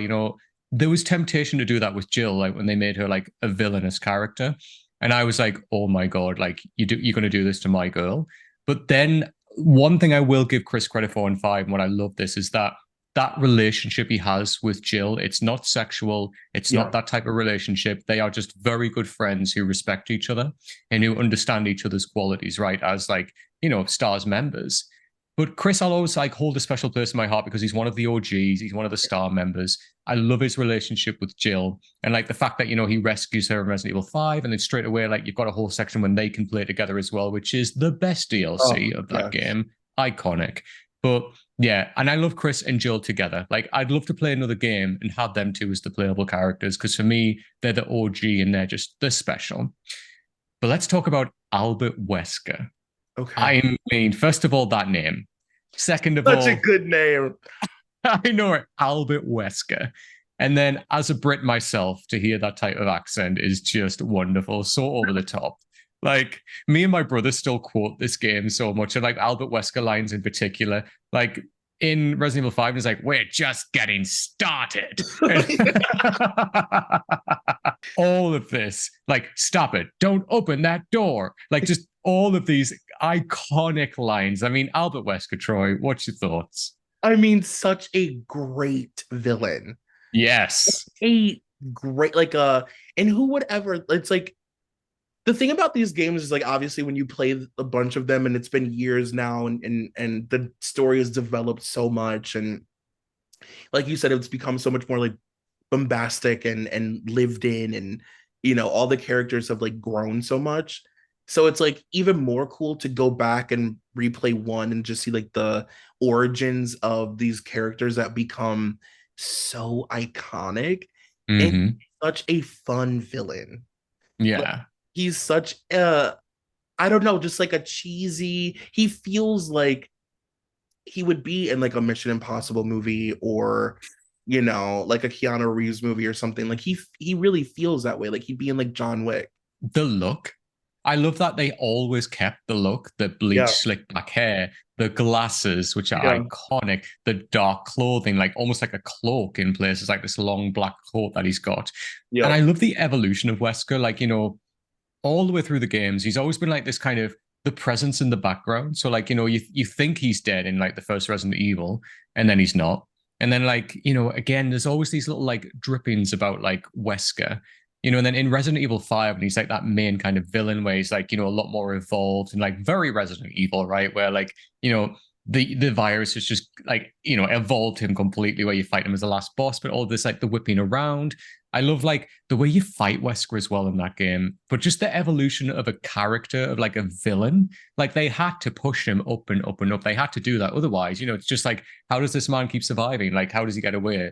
[SPEAKER 1] there was temptation to do that with Jill, like when they made her like a villainous character. And I was like, oh my God, like you're gonna do this to my girl. But then one thing I will give Chris credit for in 5, and what I love this is that relationship he has with Jill, it's not sexual, it's not
[SPEAKER 2] yeah.
[SPEAKER 1] that type of relationship. They are just very good friends who respect each other and who understand each other's qualities, right? As like, stars members. But Chris, I'll always like hold a special place in my heart because he's one of the OGs. He's one of the star members. I love his relationship with Jill, and like the fact that he rescues her in Resident Evil 5, and then straight away like you've got a whole section when they can play together as well, which is the best DLC
[SPEAKER 2] Oh,
[SPEAKER 1] of that
[SPEAKER 2] yes.
[SPEAKER 1] game. Iconic. But yeah, and I love Chris and Jill together. Like I'd love to play another game and have them two as the playable characters because for me they're the OG and they're special. But let's talk about Albert Wesker.
[SPEAKER 2] Okay.
[SPEAKER 1] I mean, first of all, that name. Second of
[SPEAKER 2] Such a
[SPEAKER 1] all,
[SPEAKER 2] good name.
[SPEAKER 1] I know it, Albert Wesker. And then, as a Brit myself, to hear that type of accent is just wonderful, so over the top. Like me and my brother still quote this game so much, and like Albert Wesker lines in particular. Like in Resident Evil 5, it's like, we're just getting started. And all of this, like, stop it, don't open that door. Like, just all of these iconic lines. I mean, Albert Wesker, Troy, what's your thoughts?
[SPEAKER 2] I mean, such a great villain.
[SPEAKER 1] Yes.
[SPEAKER 2] A great like and who would ever it's like the thing about these games is like obviously when you play a bunch of them and it's been years now and the story has developed so much and like you said it's become so much more like bombastic and lived in and all the characters have like grown so much, so it's like even more cool to go back and replay one and just see like the origins of these characters that become so iconic and
[SPEAKER 1] Mm-hmm.
[SPEAKER 2] such a fun villain. Like
[SPEAKER 1] Yeah.
[SPEAKER 2] he's such a I don't know, just like a cheesy, he feels like he would be in like a Mission Impossible movie or like a Keanu Reeves movie or something. Like he really feels that way. Like he'd be in like John Wick.
[SPEAKER 1] The look. I love that they always kept the look, the bleach
[SPEAKER 2] Yeah,
[SPEAKER 1] slick back hair, the glasses, which are
[SPEAKER 2] yeah,
[SPEAKER 1] iconic, the dark clothing, like almost like a cloak in places, like this long black coat that he's got. And
[SPEAKER 2] yeah,
[SPEAKER 1] I love the evolution of Wesker, like, all the way through the games, he's always been like this kind of the presence in the background. So like, you think he's dead in like the first Resident Evil, and then he's not. And then like, again, there's always these little like drippings about like Wesker. And then in Resident Evil 5, and he's like that main kind of villain where he's like, a lot more evolved and like very Resident Evil, right? Where like, the virus has just like, evolved him completely where you fight him as the last boss, but all this like the whipping around. I love like the way you fight Wesker as well in that game, but just the evolution of a character of like a villain. Like they had to push him up and up and up. They had to do that. Otherwise, it's just like, how does this man keep surviving? Like, how does he get away?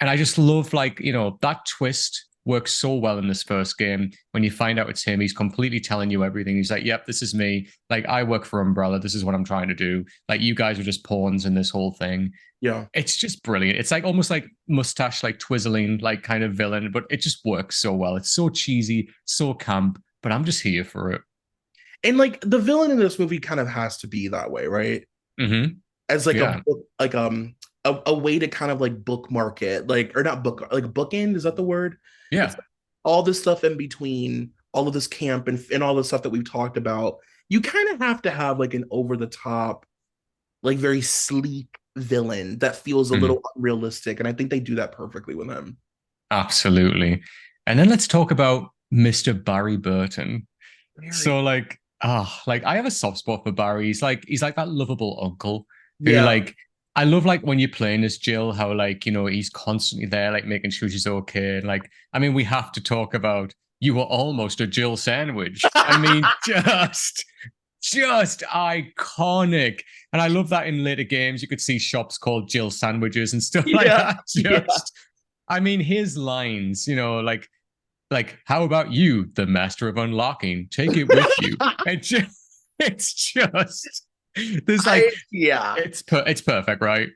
[SPEAKER 1] And I just love like, that twist works so well in this first game. When you find out it's him, he's completely telling you everything. He's like, yep, this is me. Like, I work for Umbrella. This is what I'm trying to do. Like, you guys are just pawns in this whole thing.
[SPEAKER 2] yeah.
[SPEAKER 1] It's just brilliant. It's like almost like mustache, like twizzling, like kind of villain, but it just works so well. It's so cheesy, so camp, but I'm just here for it.
[SPEAKER 2] And like the villain in this movie kind of has to be that way, right?
[SPEAKER 1] Mm-hmm.
[SPEAKER 2] as like a
[SPEAKER 1] Yeah.
[SPEAKER 2] book, like a way to kind of like bookmark it, like or not book like bookend, is that the word? It's
[SPEAKER 1] Yeah.
[SPEAKER 2] like all this stuff in between all of this camp and all the stuff that we've talked about. You kind of have to have like an over the top, like very sleek villain that feels a
[SPEAKER 1] Mm,
[SPEAKER 2] little unrealistic, and I think they do that perfectly with him.
[SPEAKER 1] absolutely. And then let's talk about Mr. Barry Burton. So
[SPEAKER 2] Very,
[SPEAKER 1] like I have a soft spot for Barry. He's like that lovable uncle who
[SPEAKER 2] yeah.
[SPEAKER 1] like I love like when you're playing as Jill, how like, he's constantly there, like making sure she's okay. And like, I mean, we have to talk about you were almost a Jill sandwich. I mean, just iconic. And I love that in later games you could see shops called Jill sandwiches and stuff like
[SPEAKER 2] Yeah,
[SPEAKER 1] that.
[SPEAKER 2] yeah.
[SPEAKER 1] Just I mean, his lines, like, how about you, the master of unlocking? Take it with you. It's just there's like
[SPEAKER 2] Yeah.
[SPEAKER 1] it's perfect, right?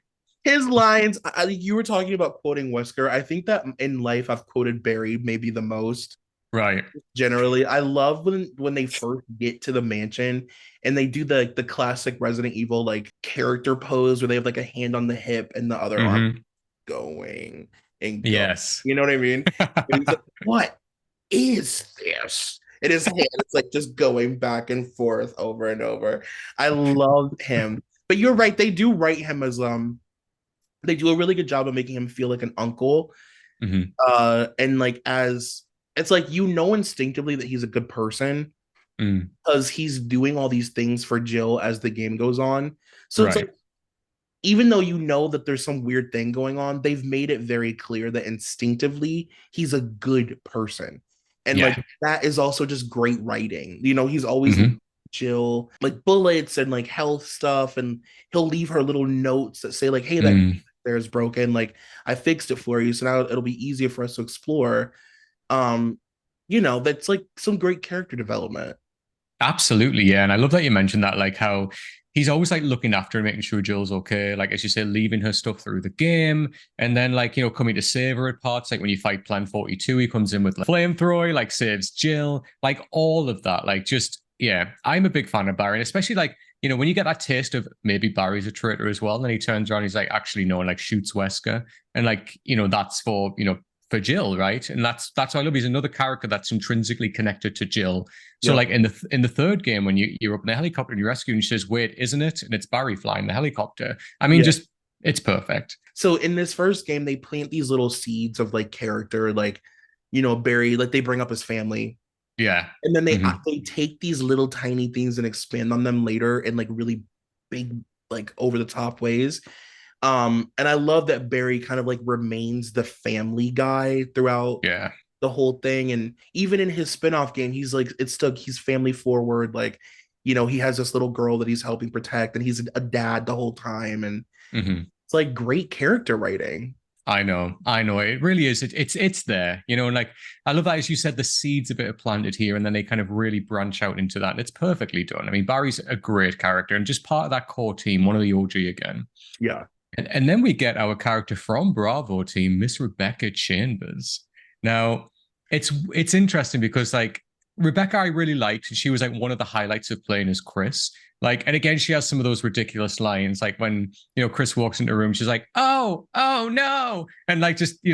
[SPEAKER 2] His lines, you were talking about quoting Wesker. I think that in life I've quoted Barry maybe the most.
[SPEAKER 1] Right.
[SPEAKER 2] Generally, I love when they first get to the mansion and they do the classic Resident Evil like character pose where they have like a hand on the hip and the other arm
[SPEAKER 1] Mm-hmm.
[SPEAKER 2] going and go.
[SPEAKER 1] Yes.
[SPEAKER 2] You know what I mean? And he's like, "What is this?" And his hand is like just going back and forth over and over. I love him. But you're right, they do write him as they do a really good job of making him feel like an uncle.
[SPEAKER 1] Hmm.
[SPEAKER 2] And like as it's like instinctively that he's a good person
[SPEAKER 1] Mm.
[SPEAKER 2] because he's doing all these things for Jill as the game goes on. So it's like
[SPEAKER 1] Right.
[SPEAKER 2] even though you know that there's some weird thing going on, they've made it very clear that instinctively he's a good person. And like
[SPEAKER 1] Yeah.
[SPEAKER 2] that is also just great writing. He's always
[SPEAKER 1] Hmm.
[SPEAKER 2] Jill like bullets and like health stuff, and he'll leave her little notes that say like, "Hey, that
[SPEAKER 1] Mm.
[SPEAKER 2] there is broken. Like I fixed it for you, so now it'll be easier for us to explore." Um, that's like some great character development.
[SPEAKER 1] Absolutely, yeah. And I love that you mentioned that, like how he's always like looking after and making sure Jill's okay. Like as you say, leaving her stuff through the game, and then like coming to save her at parts. Like when you fight Plan 42, he comes in with like flamethrower, like saves Jill, like all of that. Like just yeah, I'm a big fan of Barry, and especially like when you get that taste of maybe Barry's a traitor as well, and then he turns around, he's like actually no, and like shoots Wesker, and like that's for Jill, right? And that's why I love. He's another character that's intrinsically connected to Jill. So
[SPEAKER 2] Yep.
[SPEAKER 1] like in the third game when you're up in the helicopter and you rescue and she says, "Wait, isn't it?" And it's Barry flying the helicopter. I mean,
[SPEAKER 2] Yeah.
[SPEAKER 1] just it's perfect.
[SPEAKER 2] So in this first game, they plant these little seeds of like character, like Barry, like they bring up his family,
[SPEAKER 1] Yeah.
[SPEAKER 2] and then they
[SPEAKER 1] Hmm.
[SPEAKER 2] they take these little tiny things and expand on them later in like really big, like over the top ways. And I love that Barry kind of like remains the family guy throughout
[SPEAKER 1] Yeah.
[SPEAKER 2] the whole thing. And even in his spin-off game, he's family forward. Like, he has this little girl that he's helping protect, and he's a dad the whole time. And
[SPEAKER 1] Hmm.
[SPEAKER 2] it's like great character writing.
[SPEAKER 1] I know. It really is. It's there, and like I love that as you said, the seeds a bit are planted here, and then they kind of really branch out into that. And it's perfectly done. I mean, Barry's a great character and just part of that core team, one of the OG again.
[SPEAKER 2] Yeah.
[SPEAKER 1] And then we get our character from Bravo team, Miss Rebecca Chambers. Now, it's interesting because like Rebecca, I really liked. She was like one of the highlights of playing as Chris. Like, and again, she has some of those ridiculous lines, like when Chris walks into a room, she's like, "Oh no," and like just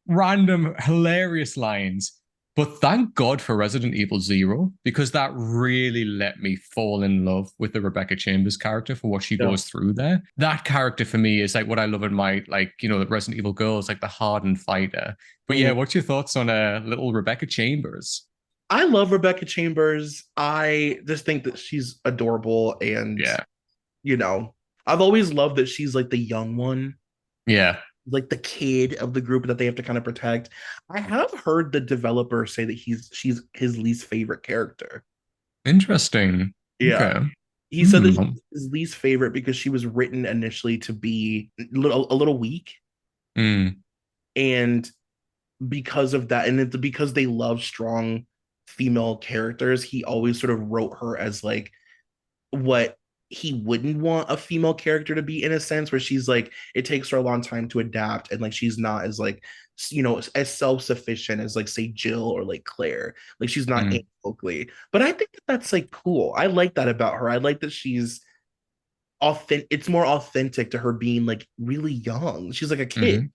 [SPEAKER 1] random hilarious lines. But thank God for Resident Evil Zero because that really let me fall in love with the Rebecca Chambers character for what she
[SPEAKER 2] Yeah.
[SPEAKER 1] goes through there. That character for me is like what I love in my like the Resident Evil girls, like the hardened fighter. But yeah,
[SPEAKER 2] Mhm.
[SPEAKER 1] what's your thoughts on little Rebecca Chambers?
[SPEAKER 2] I love Rebecca Chambers. I just think that she's adorable, and
[SPEAKER 1] Yeah,
[SPEAKER 2] you know, I've always loved that she's like the young one,
[SPEAKER 1] yeah,
[SPEAKER 2] like the kid of the group that they have to kind of protect. I have heard the developer say that she's his least favorite character.
[SPEAKER 1] interesting.
[SPEAKER 2] Yeah.
[SPEAKER 1] Okay.
[SPEAKER 2] He said that
[SPEAKER 1] Hmm.
[SPEAKER 2] she's his least favorite because she was written initially to be a little weak,
[SPEAKER 1] Mm.
[SPEAKER 2] and because of that, and it's because they love strong female characters, he always sort of wrote her as like what he wouldn't want a female character to be, in a sense where she's like it takes her a long time to adapt, and like she's not as like as self-sufficient as like say Jill or like Claire. Like she's not
[SPEAKER 1] Mm.
[SPEAKER 2] Anne Oakley. But I think that that's like cool. I like that about her. I like that she's authentic. It's more authentic to her being like really young. She's like a kid.
[SPEAKER 1] Hmm.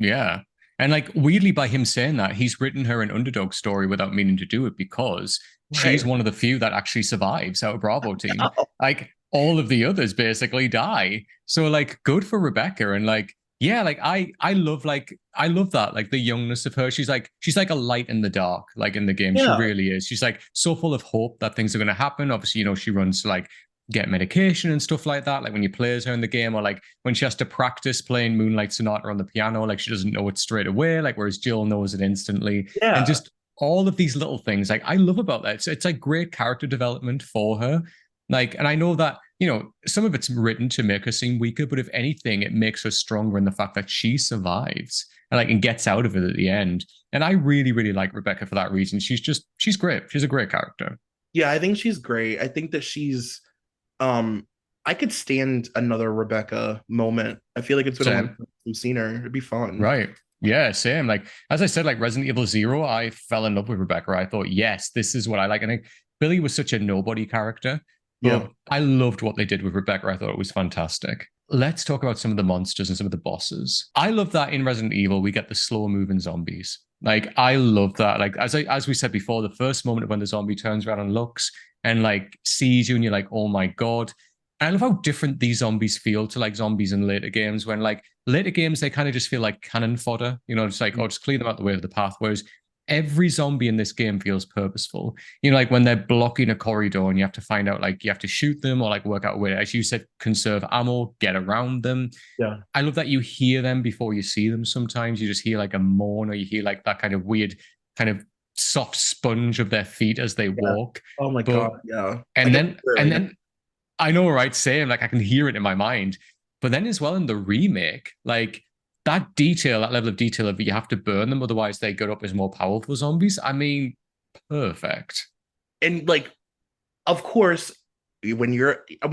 [SPEAKER 1] Yeah. And like weirdly by him saying that, he's written her an underdog story without meaning to do it because she's
[SPEAKER 2] Right.
[SPEAKER 1] one of the few that actually survives out of Bravo team. Like all of the others basically die. So like good for Rebecca and like yeah, like I love that like the youngness of her. She's like a light in the dark like in the game. She
[SPEAKER 2] Yeah.
[SPEAKER 1] really is. She's like so full of hope that things are going to happen. Obviously, you know, she runs to like get medication and stuff like that like when you play as her in the game or like when she has to practice playing Moonlight Sonata on the piano like she doesn't know it straight away like whereas Jill knows it instantly and
[SPEAKER 2] Yeah.
[SPEAKER 1] just all of these little things like I love about that it's like great character development for her like and I know that you know some of it's written to make her seem weaker but if anything it makes her stronger in the fact that she survives and like and gets out of it at the end and I really like Rebecca for that reason she's great she's a great character.
[SPEAKER 2] Yeah, I think she's great. I think that she's um I could stand another Rebecca moment. I feel like it's been a long
[SPEAKER 1] Same.
[SPEAKER 2] time since we've seen her. It'd be fun.
[SPEAKER 1] Right. Yeah, same. Like as I said, like Resident Evil Zero, I fell in love with Rebecca. I thought, yes, this is what I like. And like, Billy was such a nobody character,
[SPEAKER 2] Yeah.
[SPEAKER 1] but I loved what they did with Rebecca. I thought it was fantastic. Let's talk about some of the monsters and some of the bosses. I love that in Resident Evil we get the slow moving zombies. Like I love that. Like as we said before, the first moment when the zombie turns around and looks and like sees you and you're like, oh my god. And I love how different these zombies feel to like zombies in later games when like later games they kind of just feel like cannon fodder, you know, just like, oh, just clear them out the way of the path. Whereas every zombie in this game feels purposeful. You know, like when they're blocking a corridor and you have to find out like you have to shoot them or like work out a way, as you said, conserve ammo, get around them.
[SPEAKER 2] Yeah.
[SPEAKER 1] I love that you hear them before you see them sometimes. You just hear like a moan or you hear like that kind of weird kind of soft sponge of their feet as they
[SPEAKER 2] Yeah.
[SPEAKER 1] walk.
[SPEAKER 2] Oh my
[SPEAKER 1] But
[SPEAKER 2] God. Yeah. I
[SPEAKER 1] and
[SPEAKER 2] can
[SPEAKER 1] then
[SPEAKER 2] hear it
[SPEAKER 1] and
[SPEAKER 2] right now.
[SPEAKER 1] then I know, right? Same. Like I can hear it in my mind. But then as well in the remake, like that detail, that level of detail of you have to burn them, otherwise they get up as more powerful zombies. I mean, perfect.
[SPEAKER 2] And like, of course, when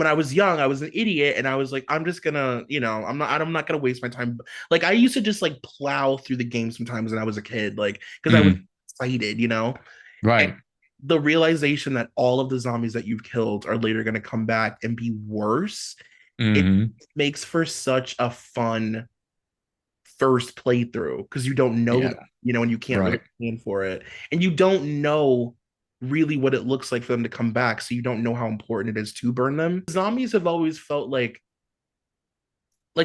[SPEAKER 2] I was young, I was an idiot and I was like, I'm just gonna, I'm not gonna waste my time. Like I used to just like plow through the game sometimes when I was a kid, like because I was
[SPEAKER 1] Mm,
[SPEAKER 2] excited. And
[SPEAKER 1] right.
[SPEAKER 2] the realization that all of the zombies that you've killed are later gonna come back and be worse, it
[SPEAKER 1] Hmm.
[SPEAKER 2] makes for such a fun first playthrough because you don't know
[SPEAKER 1] Yeah.
[SPEAKER 2] that, and you can't really
[SPEAKER 1] Right.
[SPEAKER 2] plan for it. And you don't know really what it looks like for them to come back. So you don't know how important it is to burn them. Zombies have always felt like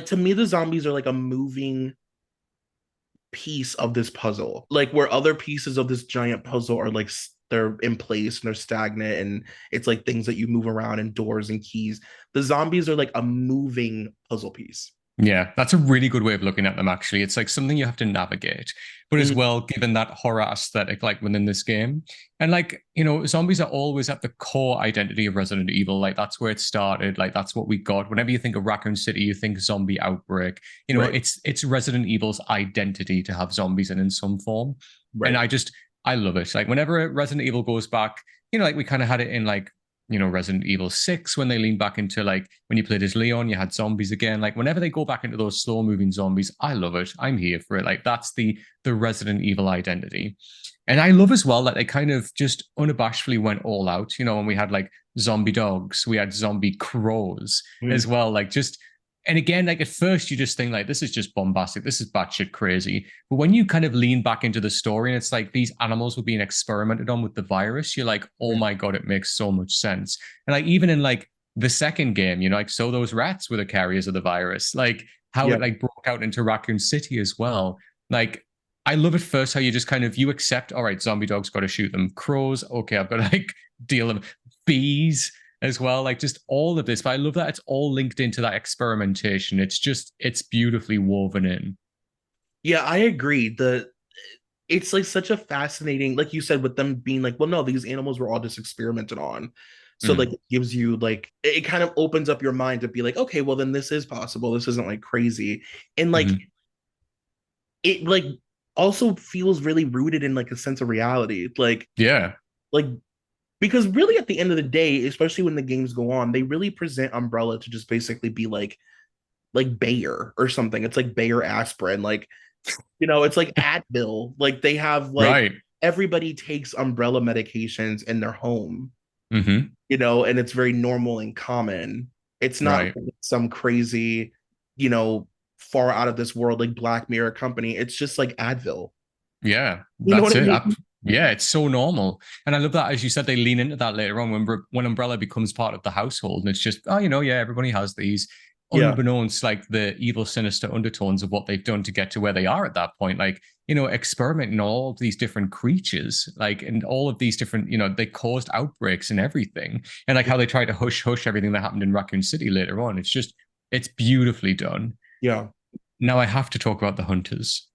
[SPEAKER 2] to me, the zombies are like a moving piece of this puzzle. Like where other pieces of this giant puzzle are like they're in place and they're stagnant and it's like things that you move around and doors and keys. The zombies are like a moving puzzle piece.
[SPEAKER 1] Yeah, that's a really good way of looking at them, actually. It's like something you have to navigate, but as
[SPEAKER 2] Mhm.
[SPEAKER 1] well, given that horror aesthetic, like within this game. And like, you know, zombies are always at the core identity of Resident Evil. Like, that's where it started. Like, that's what we got. Whenever you think of Raccoon City, you think zombie outbreak. You know,
[SPEAKER 2] Right,
[SPEAKER 1] it's Resident Evil's identity to have zombies in some form. And
[SPEAKER 2] right.
[SPEAKER 1] I love it. Like, whenever Resident Evil goes back, you know, like we kind of had it in like you know, Resident Evil 6, when they lean back into like when you played as Leon, you had zombies again. Like whenever they go back into those slow moving zombies, I love it. I'm here for it. Like that's the Resident Evil identity. And I love as well that they kind of just unabashedly went all out, you know, when we had like zombie dogs, we had zombie crows as
[SPEAKER 2] Mm.
[SPEAKER 1] well. Like just and again, like at first you just think like this is just bombastic, this is batshit crazy. But when you kind of lean back into the story and it's like these animals were being experimented on with the virus, you're like, oh
[SPEAKER 2] Right.
[SPEAKER 1] my god, it makes so much sense. And like even in like the second game, you know, like so those rats were the carriers of the virus, like how
[SPEAKER 2] Yeah.
[SPEAKER 1] it like broke out into Raccoon City as well. Like I love at first how you just kind of you accept, all right, zombie dogs got to shoot them, crows, okay, I've got to like deal with bees as well. Like just all of this. But I love that it's all linked into that experimentation. It's beautifully woven in.
[SPEAKER 2] Yeah, I agree. It's like such a fascinating, like you said, with them being like, well, no, these animals were all just experimented on. So like
[SPEAKER 1] Mm,
[SPEAKER 2] it gives you like it kind of opens up your mind to be like, okay, well then this is possible. This isn't like crazy. And like
[SPEAKER 1] mm-hmm.
[SPEAKER 2] it like also feels really rooted in like a sense of reality.
[SPEAKER 1] Yeah.
[SPEAKER 2] Like because really at the end of the day, especially when the games go on, they really present Umbrella to just basically be like Bayer or something. It's like Bayer aspirin. Like it's like Advil. Like they have like
[SPEAKER 1] Right.
[SPEAKER 2] everybody takes umbrella medications in their home,
[SPEAKER 1] Mm-hmm.
[SPEAKER 2] and it's very normal and common. It's not
[SPEAKER 1] Right.
[SPEAKER 2] some crazy, you know, far out of this world like Black Mirror company. It's just like Advil.
[SPEAKER 1] Yeah,
[SPEAKER 2] You know
[SPEAKER 1] that's
[SPEAKER 2] what I
[SPEAKER 1] it.
[SPEAKER 2] mean?
[SPEAKER 1] Yeah, it's so normal. And I love that, as you said, they lean into that later on when Umbrella becomes part of the household. And it's just, oh, yeah, everybody has these,
[SPEAKER 2] Yeah.
[SPEAKER 1] unbeknownst, like the evil, sinister undertones of what they've done to get to where they are at that point. Like, experimenting on all of these different creatures, like, and all of these different, they caused outbreaks and everything. And like how they try to hush everything that happened in Raccoon City later on. It's just, it's beautifully done.
[SPEAKER 2] Yeah.
[SPEAKER 1] Now I have to talk about the hunters.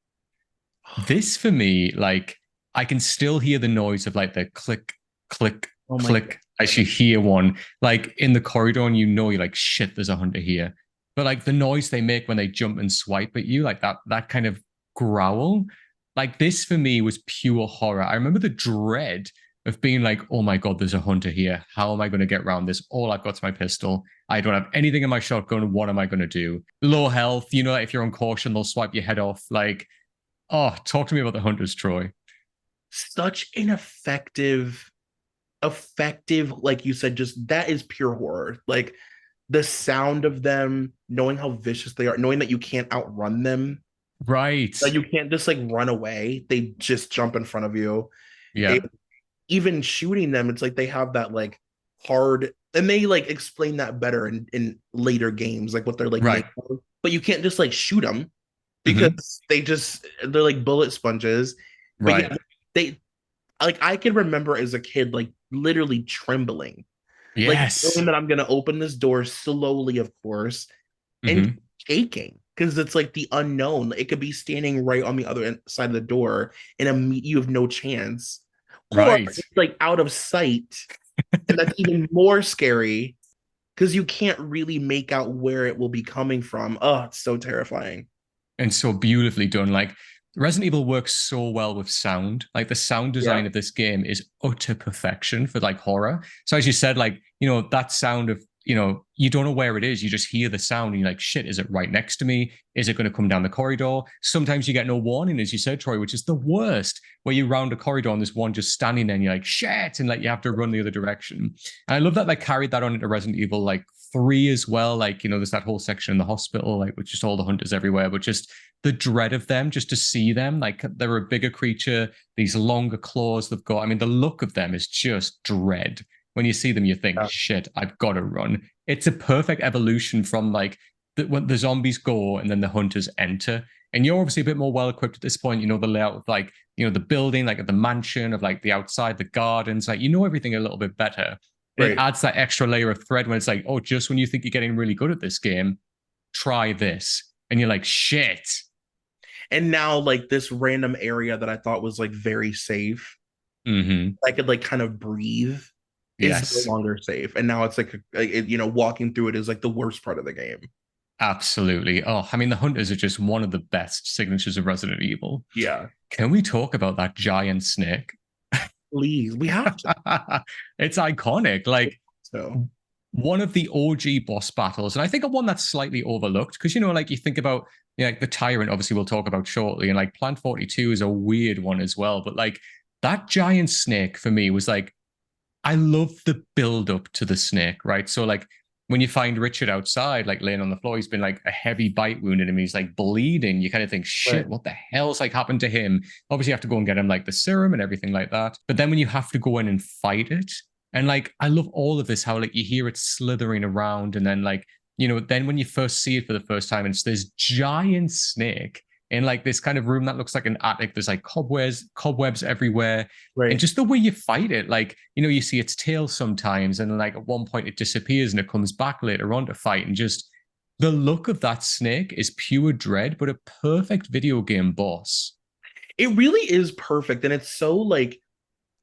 [SPEAKER 1] This for me, like, I can still hear the noise of like the click, click,
[SPEAKER 2] Oh my God.
[SPEAKER 1] click as you hear one, like in the corridor, and you're like, shit, there's a hunter here. But like the noise they make when they jump and swipe at you, like that kind of growl, like this for me was pure horror. I remember the dread of being like, oh my God, there's a hunter here. How am I going to get around this? All I've got is my pistol. I don't have anything in my shotgun. What am I going to do? Low health, if you're on caution, they'll swipe your head off. Like, oh, talk to me about the hunters, Troy.
[SPEAKER 2] Such an effective, like you said, just that is pure horror. Like the sound of them, knowing how vicious they are, knowing that you can't outrun them,
[SPEAKER 1] Right.
[SPEAKER 2] that you can't just like run away. They just jump in front of you.
[SPEAKER 1] Yeah.
[SPEAKER 2] It, even shooting them, it's like they have that like hard, and they like explain that better in later games, like what they're like made
[SPEAKER 1] Right.
[SPEAKER 2] of. But you can't just like shoot them
[SPEAKER 1] Mm-hmm.
[SPEAKER 2] because they're like bullet sponges. But yeah,
[SPEAKER 1] Right.
[SPEAKER 2] they like I can remember as a kid like literally trembling, like knowing
[SPEAKER 1] Yes.
[SPEAKER 2] that I'm gonna open this door slowly, of course, and
[SPEAKER 1] Mm-hmm.
[SPEAKER 2] shaking because it's like the unknown. It could be standing right on the other side of the door, and you have no chance, or
[SPEAKER 1] Right.
[SPEAKER 2] it's like out of sight, and that's even more scary because you can't really make out where it will be coming from. Oh, it's so terrifying.
[SPEAKER 1] And so beautifully done. Like Resident Evil works so well with sound. Like the sound
[SPEAKER 2] Yeah,
[SPEAKER 1] design of this game is utter perfection for like horror. So as you said, like, that sound of, you don't know where it is. You just hear the sound and you're like, shit, is it right next to me? Is it going to come down the corridor? Sometimes you get no warning, as you said, Troy, which is the worst, where you round a corridor and there's one just standing there and you're like, shit, and like you have to run the other direction. And I love that they carried that on into Resident Evil like 3 as well. Like, there's that whole section in the hospital, like with just all the hunters everywhere, but just the dread of them, just to see them, like they're a bigger creature, these longer claws they've got. I mean, the look of them is just dread. When you see them, you think,
[SPEAKER 2] yeah,
[SPEAKER 1] shit, I've got to run. It's a perfect evolution from like when the zombies go and then the hunters enter. And you're obviously a bit more well equipped at this point. The layout of like, the building, like at the mansion, of like the outside, the gardens, like everything a little bit better. And it
[SPEAKER 2] right.
[SPEAKER 1] adds that extra layer of thread when it's like, oh, just when you think you're getting really good at this game, try this. And you're like, shit.
[SPEAKER 2] And now like this random area that I thought was like very safe,
[SPEAKER 1] Mm-hmm.
[SPEAKER 2] I could like kind of breathe, is no
[SPEAKER 1] Yes,
[SPEAKER 2] longer safe. And now it's like, walking through it is like the worst part of the game.
[SPEAKER 1] absolutely. Oh, I mean, the hunters are just one of the best signatures of Resident Evil.
[SPEAKER 2] Yeah.
[SPEAKER 1] Can we talk about that giant snake?
[SPEAKER 2] Please, we have to.
[SPEAKER 1] It's iconic. Like
[SPEAKER 2] So,
[SPEAKER 1] one of the OG boss battles, and I think one that's slightly overlooked because like you think about like the Tyrant, obviously we'll talk about shortly, and like Plant 42 is a weird one as well. But like that giant snake for me was like I love the build up to the snake, right? So like when you find Richard outside, like laying on the floor, he's been like a heavy bite wound in him. He's like bleeding. You kind of think,
[SPEAKER 2] right.
[SPEAKER 1] shit, what the hell's like happened to him? Obviously, you have to go and get him like the serum and everything like that. But then when you have to go in and fight it, and like I love all of this, how like you hear it slithering around, and then like then when you first see it for the first time, it's this giant snake in like this kind of room that looks like an attic. There's like cobwebs everywhere, and
[SPEAKER 2] Right.
[SPEAKER 1] just the way you fight it, like you see its tail sometimes, and like at one point it disappears and it comes back later on to fight, and just the look of that snake is pure dread, but a perfect video game boss.
[SPEAKER 2] It really is perfect. And it's so like,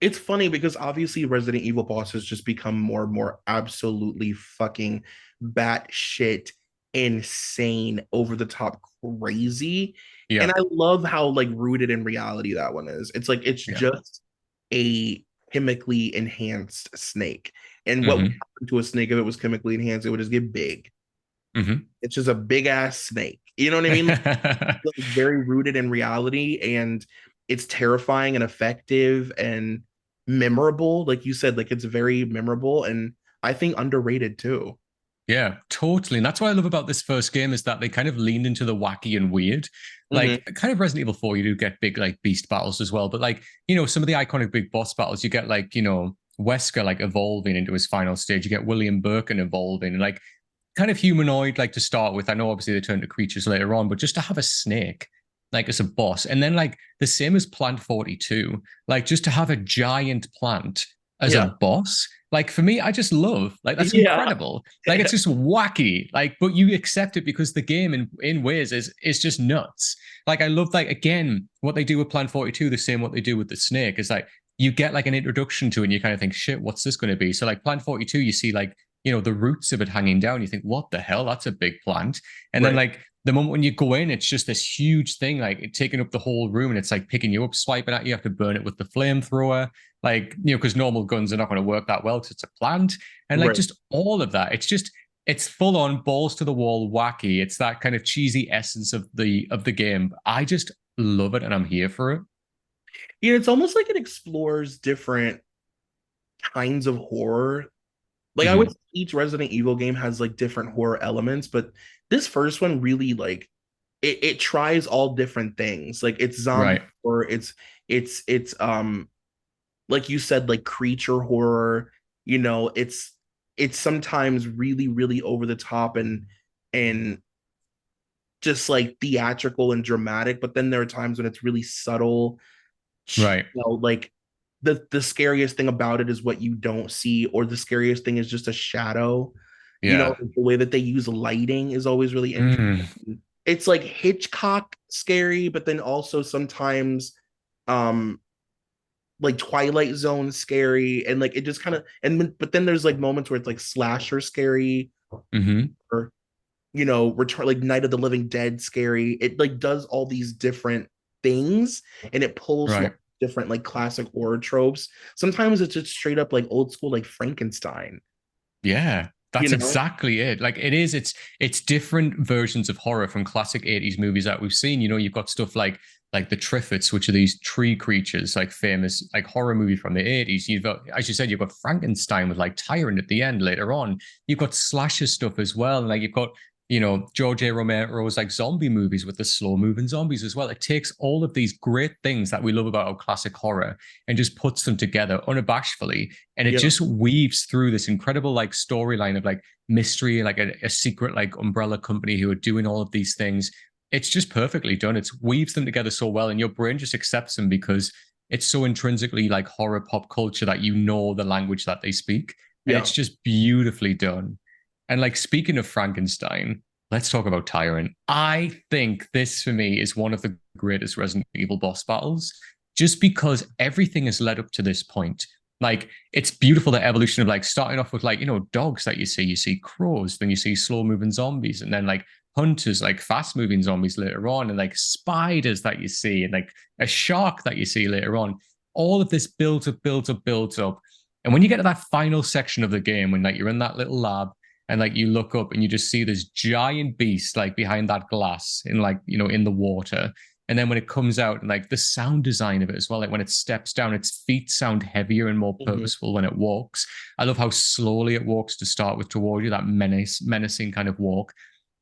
[SPEAKER 2] it's funny because obviously Resident Evil bosses just become more and more absolutely fucking batshit insane, over the top crazy. And
[SPEAKER 1] Yeah,
[SPEAKER 2] I love how like rooted in reality that one is. It's like it's
[SPEAKER 1] yeah,
[SPEAKER 2] just a chemically enhanced snake. And what would
[SPEAKER 1] mm-hmm.
[SPEAKER 2] happen to a snake if it was chemically enhanced? It would just get big.
[SPEAKER 1] Mm-hmm.
[SPEAKER 2] It's just a big ass snake. You know what I mean? It's very rooted in reality, and it's terrifying and effective and memorable. Like you said, like it's very memorable and I think underrated too.
[SPEAKER 1] Yeah, totally. And that's what I love about this first game is that they kind of leaned into the wacky and weird.
[SPEAKER 2] Hmm.
[SPEAKER 1] Like kind of Resident Evil 4, you do get big like beast battles as well. But like, some of the iconic big boss battles, you get like, Wesker like evolving into his final stage. You get William Birkin evolving and like kind of humanoid, like to start with. I know obviously they turn to creatures later on, but just to have a snake like as a boss. And then like the same as Plant 42, like just to have a giant plant as a
[SPEAKER 2] Yeah.
[SPEAKER 1] boss. Like for me, I just love like that's
[SPEAKER 2] Yeah.
[SPEAKER 1] incredible. Like it's just wacky. Like, but you accept it because the game in ways is just nuts. Like I love like again what they do with Plan 42, the same what they do with the snake is like you get like an introduction to it and you kind of think, shit, what's this going to be? So like Plan 42, you see like the roots of it hanging down. You think, what the hell? That's a big plant. And then
[SPEAKER 2] Right.
[SPEAKER 1] like the moment when you go in, it's just this huge thing, like it taking up the whole room, and it's like picking you up, swiping at you. You have to burn it with the flamethrower, like because normal guns are not going to work that well because it's a plant, and like
[SPEAKER 2] Right.
[SPEAKER 1] just all of that. It's full on balls to the wall wacky. It's that kind of cheesy essence of the game. I just love it, and I'm here for it.
[SPEAKER 2] Yeah, it's almost like it explores different kinds of horror. Like I would
[SPEAKER 1] Mm-hmm.
[SPEAKER 2] say each Resident Evil game has like different horror elements, but this first one really like it tries all different things. Like it's zombie
[SPEAKER 1] Right,
[SPEAKER 2] horror, it's like you said, like creature horror, it's sometimes really, really over the top and just like theatrical and dramatic, but then there are times when it's really subtle.
[SPEAKER 1] right,
[SPEAKER 2] Like the scariest thing about it is what you don't see, or the scariest thing is just a shadow.
[SPEAKER 1] yeah,
[SPEAKER 2] The way that they use lighting is always really interesting.
[SPEAKER 1] mm,
[SPEAKER 2] It's like Hitchcock scary, but then also sometimes um like Twilight Zone scary, and like it just kind of but then there's like moments where it's like slasher scary,
[SPEAKER 1] mm-hmm,
[SPEAKER 2] or return like Night of the Living Dead scary. It like does all these different things, and it pulls from
[SPEAKER 1] right.
[SPEAKER 2] different like classic horror tropes. Sometimes it's just straight up like old school like Frankenstein,
[SPEAKER 1] Yeah,
[SPEAKER 2] you
[SPEAKER 1] that's
[SPEAKER 2] know?
[SPEAKER 1] exactly it. Like it's different versions of horror from classic 80s movies that we've seen. You've got stuff like the Triffids, which are these tree creatures, like famous like horror movie from the 80s. You've got, as you said, you've got Frankenstein with like Tyrant at the end later on. You've got slasher stuff as well. And like you've got George A. Romero's like zombie movies with the slow moving zombies as well. It takes all of these great things that we love about our classic horror and just puts them together unabashedly, and it
[SPEAKER 2] Yeah.
[SPEAKER 1] just weaves through this incredible like storyline of like mystery, like a secret like umbrella company who are doing all of these things. It's just perfectly done. It weaves them together so well, and your brain just accepts them because it's so intrinsically like horror pop culture that the language that they speak, and
[SPEAKER 2] Yeah.
[SPEAKER 1] it's just beautifully done. And like speaking of Frankenstein, let's talk about Tyrant. I think this for me is one of the greatest Resident Evil boss battles, just because everything has led up to this point. Like it's beautiful, the evolution of like starting off with like dogs that you see crows, then you see slow moving zombies, and then like hunters, like fast moving zombies later on, and like spiders that you see, and like a shark that you see later on. All of this builds up, builds up, builds up, and when you get to that final section of the game, when like you're in that little lab and like you look up and you just see this giant beast like behind that glass in like in the water, and then when it comes out and like the sound design of it as well, like when it steps down, its feet sound heavier and more
[SPEAKER 2] Mhm.
[SPEAKER 1] purposeful when it walks. I love how slowly it walks to start with toward you, that menacing kind of walk.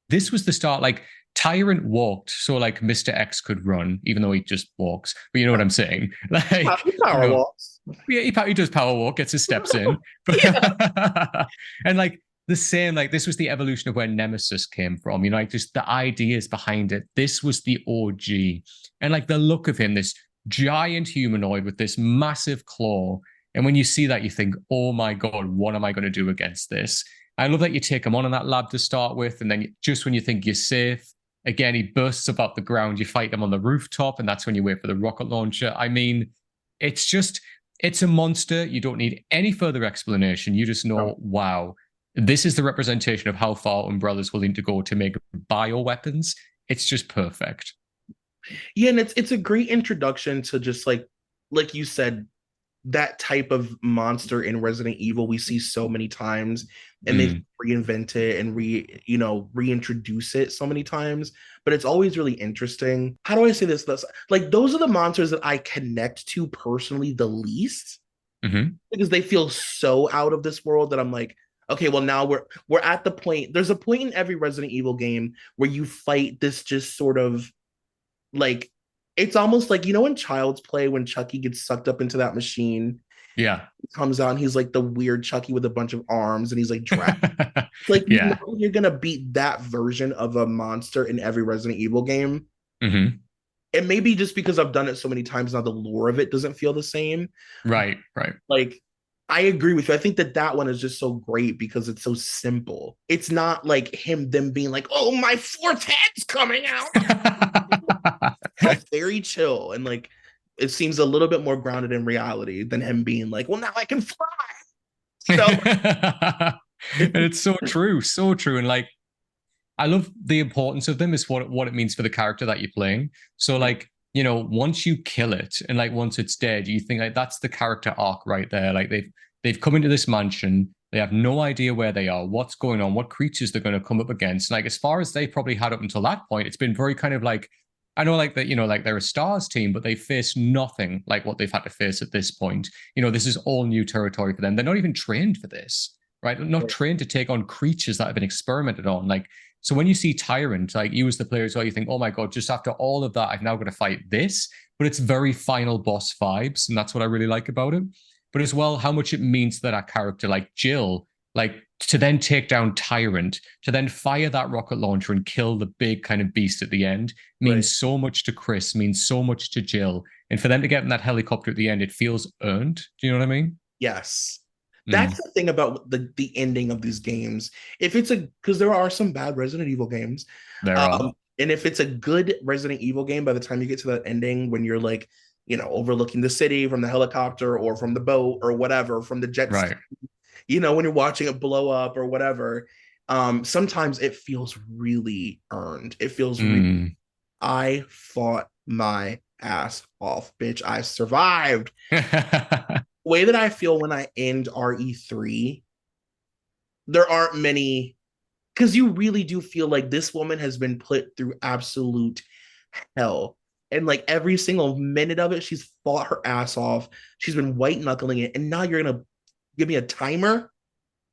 [SPEAKER 1] This was the start. Like Tyrant walked, so like Mr. X could run, even though he just walks. But you know what I'm saying? Like,
[SPEAKER 2] Power walks.
[SPEAKER 1] yeah, he does power walk, gets his steps in.
[SPEAKER 2] Yeah.
[SPEAKER 1] And like the same, like this was the evolution of where Nemesis came from, like just the ideas behind it. This was the OG. And like the look of him, this giant humanoid with this massive claw. And when you see that, you think, oh my God, what am I going to do against this? I love that you take him on in that lab to start with. And then just when you think you're safe, again, he bursts up out the ground. You fight him on the rooftop, and that's when you wait for the rocket launcher. I mean, it's just it's a monster. You don't need any further explanation. You just
[SPEAKER 2] No.
[SPEAKER 1] know, wow, this is the representation of how far Umbrella's willing to go to make bioweapons. It's just perfect.
[SPEAKER 2] Yeah, and it's a great introduction to just like you said, that type of monster in Resident Evil we see so many times, and they've
[SPEAKER 1] Mm,
[SPEAKER 2] reinvented it and reintroduce it so many times. But it's always really interesting. How do I say this? Like those are the monsters that I connect to personally the least,
[SPEAKER 1] hmm
[SPEAKER 2] because they feel so out of this world that I'm like, okay, well now we're at the point. There's a point in every Resident Evil game where you fight this just sort of like it's almost like in Child's Play when Chucky gets sucked up into that machine,
[SPEAKER 1] Yeah.
[SPEAKER 2] comes out and he's like the weird Chucky with a bunch of arms and he's like dragged. Like
[SPEAKER 1] Yeah.
[SPEAKER 2] you're gonna beat that version of a monster in every Resident Evil game.
[SPEAKER 1] Hmm.
[SPEAKER 2] And maybe just because I've done it so many times now, the lore of it doesn't feel the same.
[SPEAKER 1] Right, right.
[SPEAKER 2] Like, I agree with you. I think that one is just so great because it's so simple. It's not like them being like, "Oh, my fourth head's coming out." Felt very chill and like it seems a little bit more grounded in reality than him being like, "Well, now I can fly." So
[SPEAKER 1] And it's so true, so true. And like I love the importance of them is what it means for the character that you're playing. So like, once you kill it and like once it's dead, you think like that's the character arc right there. Like they've come into this mansion, they have no idea where they are, what's going on, what creatures they're going to come up against. Like as far as they probably had up until that point, it's been very kind of like I know like that, like they're a stars team, but they face nothing like what they've had to face at this point. This is all new territory for them. They're not even trained for this, right? They're not trained to take on creatures that have been experimented on. Like so when you see Tyrant, like you as the player as well, you think, oh my God, just after all of that, I've now got to fight this. But it's very final boss vibes. And that's what I really like about it. But as well, how much it means that character, like Jill, like to then take down Tyrant, to then fire that rocket launcher and kill the big kind of beast at the end means so much to Chris, means so much to Jill. And for them to get in that helicopter at the end, it feels earned. Do you know what I mean?
[SPEAKER 2] yes. That's the thing about the ending of these games. If it's because there are some bad Resident Evil games,
[SPEAKER 1] There are.
[SPEAKER 2] and if it's a good Resident Evil game, by the time you get to that ending, when you're like, overlooking the city from the helicopter or from the boat or whatever, from the jet ski,
[SPEAKER 1] Right.
[SPEAKER 2] when you're watching it blow up or whatever, sometimes it feels really earned. It feels really, I fought my ass off, bitch. I survived. Way that I feel when I end RE3, there aren't many because you really do feel like this woman has been put through absolute hell. And like every single minute of it, she's fought her ass off. She's been white knuckling it. And now you're gonna give me a timer?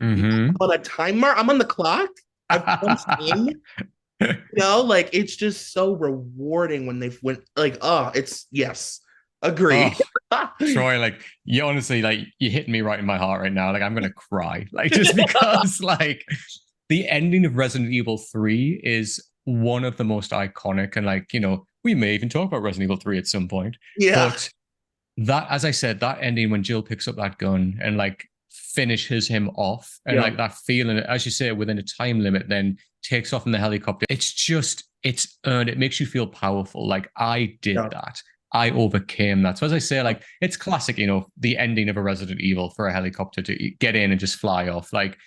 [SPEAKER 1] Mm-hmm.
[SPEAKER 2] I'm on a timer? I'm on the clock. I've punched in. Like it's just so rewarding when they've went like, oh, it's yes. Agree.
[SPEAKER 1] Oh, Troy, like you honestly, like you're hitting me right in my heart right now. Like I'm gonna cry. Like just because like the ending of Resident Evil 3 is one of the most iconic, and like, we may even talk about Resident Evil 3 at some point.
[SPEAKER 2] Yeah.
[SPEAKER 1] But that, as I said, that ending when Jill picks up that gun and like finishes him off, and like that feeling, as you say, within a time limit, then takes off in the helicopter. It's earned. It makes you feel powerful. Like I did that. I overcame that. So as I say, like it's classic, the ending of a Resident Evil for a helicopter to get in and just fly off. Like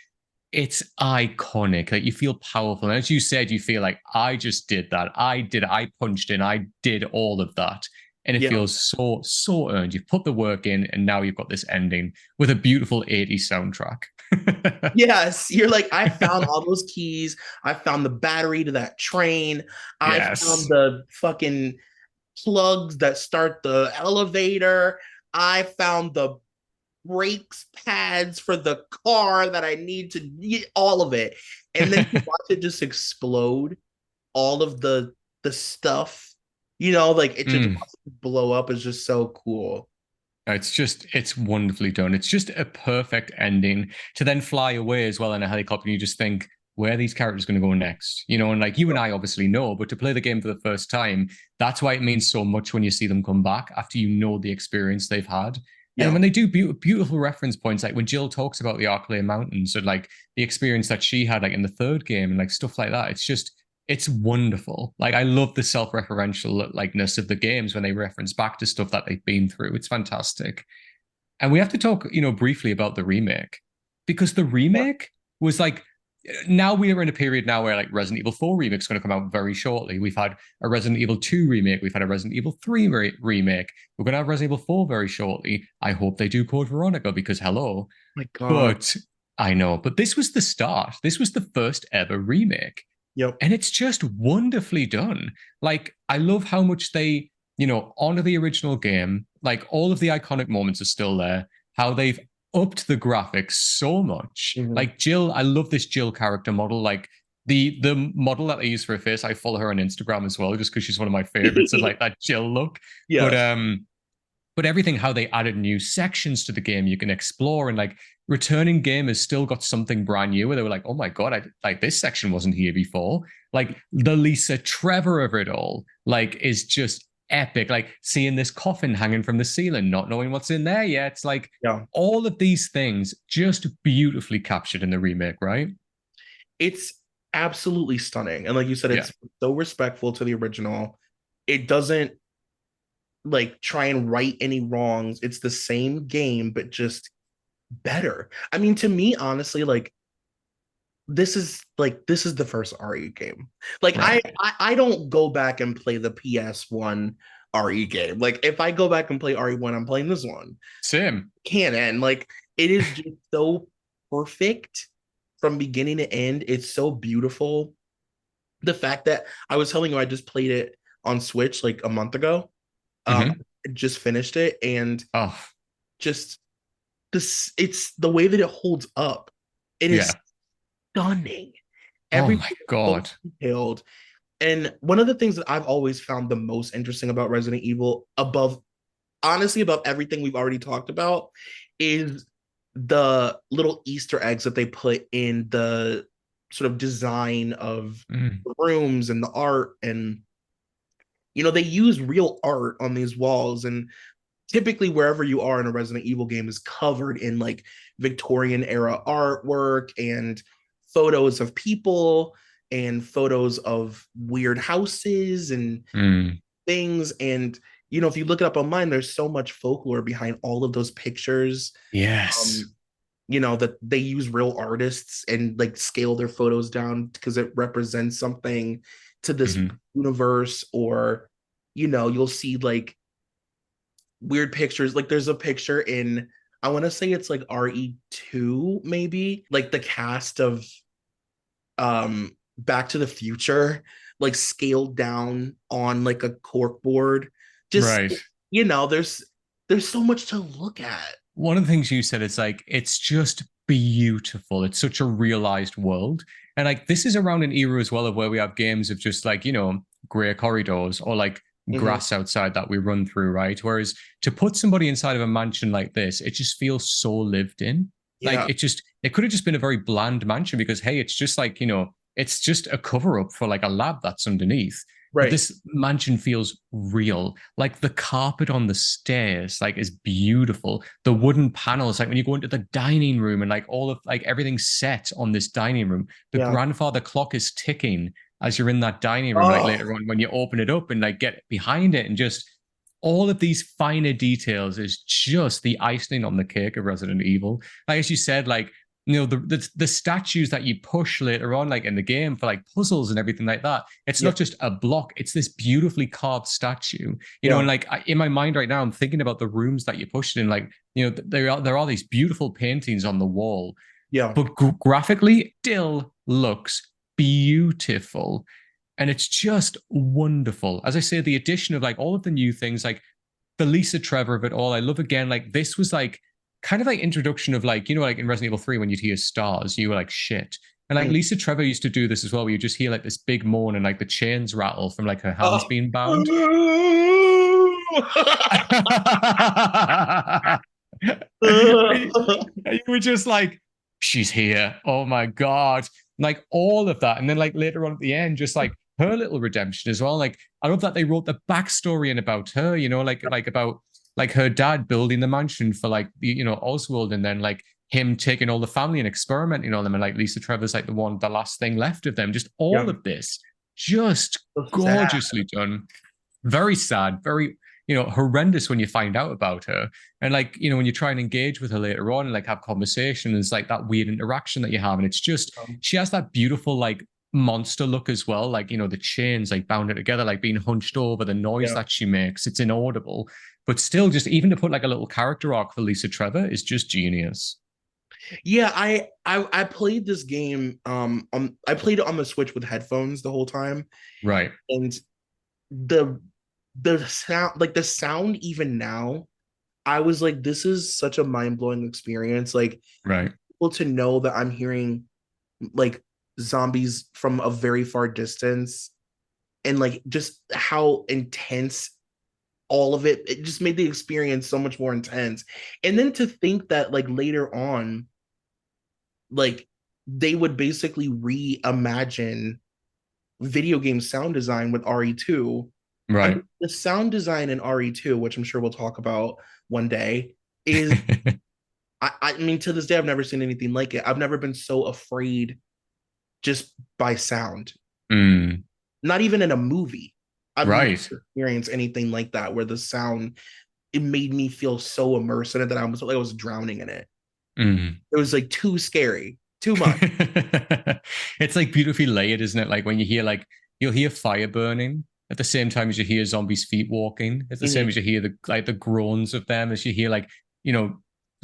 [SPEAKER 1] it's iconic. Like you feel powerful. And as you said, you feel like I just did that. I punched in. I did all of that. And it feels so earned. You've put the work in, and now you've got this ending with a beautiful 80s soundtrack.
[SPEAKER 2] Yes, you're like, I found all those keys. I found the battery to that train. I found the fucking plugs that start the elevator. I found the brakes pads for the car that I need to get all of it. And then you watch it just explode, all of the stuff, like it just blow up is just so cool.
[SPEAKER 1] It's wonderfully done. It's just a perfect ending to then fly away as well in a helicopter. And you just think, where are these characters going to go next? And like you and I obviously know, but to play the game for the first time, that's why it means so much when you see them come back after the experience they've had. And when they do beautiful reference points, like when Jill talks about the Arklay Mountains and like the experience that she had like in the third game and like stuff like that, it's wonderful. Like I love the self-referential likeness of the games when they reference back to stuff that they've been through. It's fantastic. And we have to talk, briefly about the remake, because the remake was like, now we are in a period now where like Resident Evil 4 remake is going to come out very shortly. We've had a Resident Evil 2 remake. We've had a Resident Evil 3 remake. We're going to have Resident Evil 4 very shortly. I hope they do Code Veronica because hello.
[SPEAKER 2] My God.
[SPEAKER 1] But I know, but this was the start. This was the first ever remake.
[SPEAKER 2] Yep.
[SPEAKER 1] And it's just wonderfully done. Like, I love how much they, honor the original game. Like, all of the iconic moments are still there. How they've upped the graphics so much.
[SPEAKER 2] Mhm.
[SPEAKER 1] Like Jill, I love this Jill character model. Like the model that I use for her face, I follow her on Instagram as well, just because she's one of my favorites of like that Jill look. But
[SPEAKER 2] Yes.
[SPEAKER 1] um, but everything how they added new sections to the game you can explore, and like returning gamers still got something brand new where they were like, oh my god, like this section wasn't here before. Like the Lisa Trevor of it all like is just epic. Like seeing this coffin hanging from the ceiling, not knowing what's in there yet. It's like
[SPEAKER 2] Yeah.
[SPEAKER 1] all of these things just beautifully captured in the remake, right?
[SPEAKER 2] It's absolutely stunning. And like you said,
[SPEAKER 1] Yeah.
[SPEAKER 2] it's so respectful to the original. It doesn't like try and right any wrongs. It's the same game, but just better. I mean, to me, honestly, like this is the first RE game. Like
[SPEAKER 1] Right.
[SPEAKER 2] I don't go back and play the PS1 RE game. Like if I go back and play RE1, I'm playing this one.
[SPEAKER 1] Same.
[SPEAKER 2] Can't end. Like it is just so perfect from beginning to end. It's so beautiful. The fact that I was telling you I just played it on Switch like a month ago.
[SPEAKER 1] Mm-hmm.
[SPEAKER 2] I just finished it and
[SPEAKER 1] Oh,
[SPEAKER 2] just this it's the way that it holds up. It is
[SPEAKER 1] yeah.
[SPEAKER 2] stunning.
[SPEAKER 1] Oh
[SPEAKER 2] Everything
[SPEAKER 1] my
[SPEAKER 2] is so
[SPEAKER 1] god.
[SPEAKER 2] detailed. And one of the things that I've always found the most interesting about Resident Evil, above honestly, above everything we've already talked about, is the little Easter eggs that they put in the sort of design of
[SPEAKER 1] Mm.
[SPEAKER 2] the rooms and the art. And, you know, they use real art on these walls. And typically, wherever you are in a Resident Evil game is covered in like Victorian era artwork and photos of people and photos of weird houses and
[SPEAKER 1] Mm.
[SPEAKER 2] things. And, you know, if you look it up online, there's so much folklore behind all of those pictures.
[SPEAKER 1] Yes.
[SPEAKER 2] Um, you know, that they use real artists and like scale their photos down because it represents something to this
[SPEAKER 1] Mm-hmm.
[SPEAKER 2] universe. Or, you know, you'll see like weird pictures. Like there's a picture in, I want to say it's like RE2, maybe, like the cast of Back to the Future, like scaled down on like a cork board. Just,
[SPEAKER 1] Right.
[SPEAKER 2] you know, there's so much to look at.
[SPEAKER 1] One of the things you said is like it's just beautiful. It's such a realized world. And like this is around an era as well of where we have games of just like, gray corridors or like
[SPEAKER 2] Mhm.
[SPEAKER 1] grass outside that we run through, right? Whereas to put somebody inside of a mansion like this, it just feels so lived in. Like
[SPEAKER 2] Yeah.
[SPEAKER 1] it could have just been a very bland mansion because hey, it's just like, it's just a cover up for like a lab that's underneath. But
[SPEAKER 2] Right.
[SPEAKER 1] this mansion feels real. Like the carpet on the stairs, like is beautiful. The wooden panels, like when you go into the dining room and like all of like everything's set on this dining room. The
[SPEAKER 2] Yeah.
[SPEAKER 1] grandfather clock is ticking as you're in that dining room, like
[SPEAKER 2] Oh,
[SPEAKER 1] later on when you open it up and like get behind it and just all of these finer details is just the icing on the cake of Resident Evil. Like as you said, like the statues that you push later on, like in the game for like puzzles and everything like that. It's
[SPEAKER 2] yeah.
[SPEAKER 1] not just a block; it's this beautifully carved statue.
[SPEAKER 2] Yeah.
[SPEAKER 1] And like in my mind right now, I'm thinking about the rooms that you pushed in. Like there are these beautiful paintings on the wall,
[SPEAKER 2] Yeah.
[SPEAKER 1] but graphically still looks beautiful. And it's just wonderful. As I say, the addition of like all of the new things, like the Lisa Trevor of it all, I love again. Like this was like kind of like introduction of like, like in Resident Evil 3, when you'd hear stars, you were like shit. And like
[SPEAKER 2] Mm.
[SPEAKER 1] Lisa Trevor used to do this as well, where you just hear like this big moan and like the chains rattle from like her hands
[SPEAKER 2] Oh.
[SPEAKER 1] being bound. You were just like, she's here. Oh my God. Like all of that. And then like later on at the end, just like her little redemption as well. Like I love that they wrote the backstory in about her, like about like her dad building the mansion for like Oswald, and then like him taking all the family and experimenting on them, and like Lisa Trevor's like the last thing left of them. Just all
[SPEAKER 2] Yeah.
[SPEAKER 1] of this, just
[SPEAKER 2] So sad.
[SPEAKER 1] gorgeously done. Very sad, very horrendous when you find out about her. And like, when you try and engage with her later on and like have conversation, it's like that weird interaction that you have. And it's just, she has that beautiful like monster look as well. Like, the chains like bound it together, like being hunched over, the noise
[SPEAKER 2] Yeah.
[SPEAKER 1] that she makes, it's inaudible. But still, just even to put like a little character arc for Lisa Trevor is just genius.
[SPEAKER 2] Yeah, I played this game I played it on the Switch with headphones the whole time.
[SPEAKER 1] Right.
[SPEAKER 2] And the the sound, like the sound even now, I was like, this is such a mind-blowing experience. Like,
[SPEAKER 1] Right.
[SPEAKER 2] able to know that I'm hearing like zombies from a very far distance, and like just how intense all of it just made the experience so much more intense. And then to think that like later on, like they would basically reimagine video game sound design with RE2. I
[SPEAKER 1] Right.
[SPEAKER 2] mean, the sound design in RE2, which I'm sure we'll talk about one day, is I mean, to this day, I've never seen anything like it. I've never been so afraid just by sound.
[SPEAKER 1] Mm,
[SPEAKER 2] Not even in a movie. I've never
[SPEAKER 1] right.
[SPEAKER 2] experienced anything like that where the sound, it made me feel so immersed in it that I was like I was drowning in it.
[SPEAKER 1] Mm.
[SPEAKER 2] It was like too scary, too much.
[SPEAKER 1] It's like beautifully layered, isn't it? Like when you hear like you'll hear fire burning at the same time as you hear zombies' feet walking. It's the same
[SPEAKER 2] Mhm.
[SPEAKER 1] as you hear the groans of them, as you hear like, you know,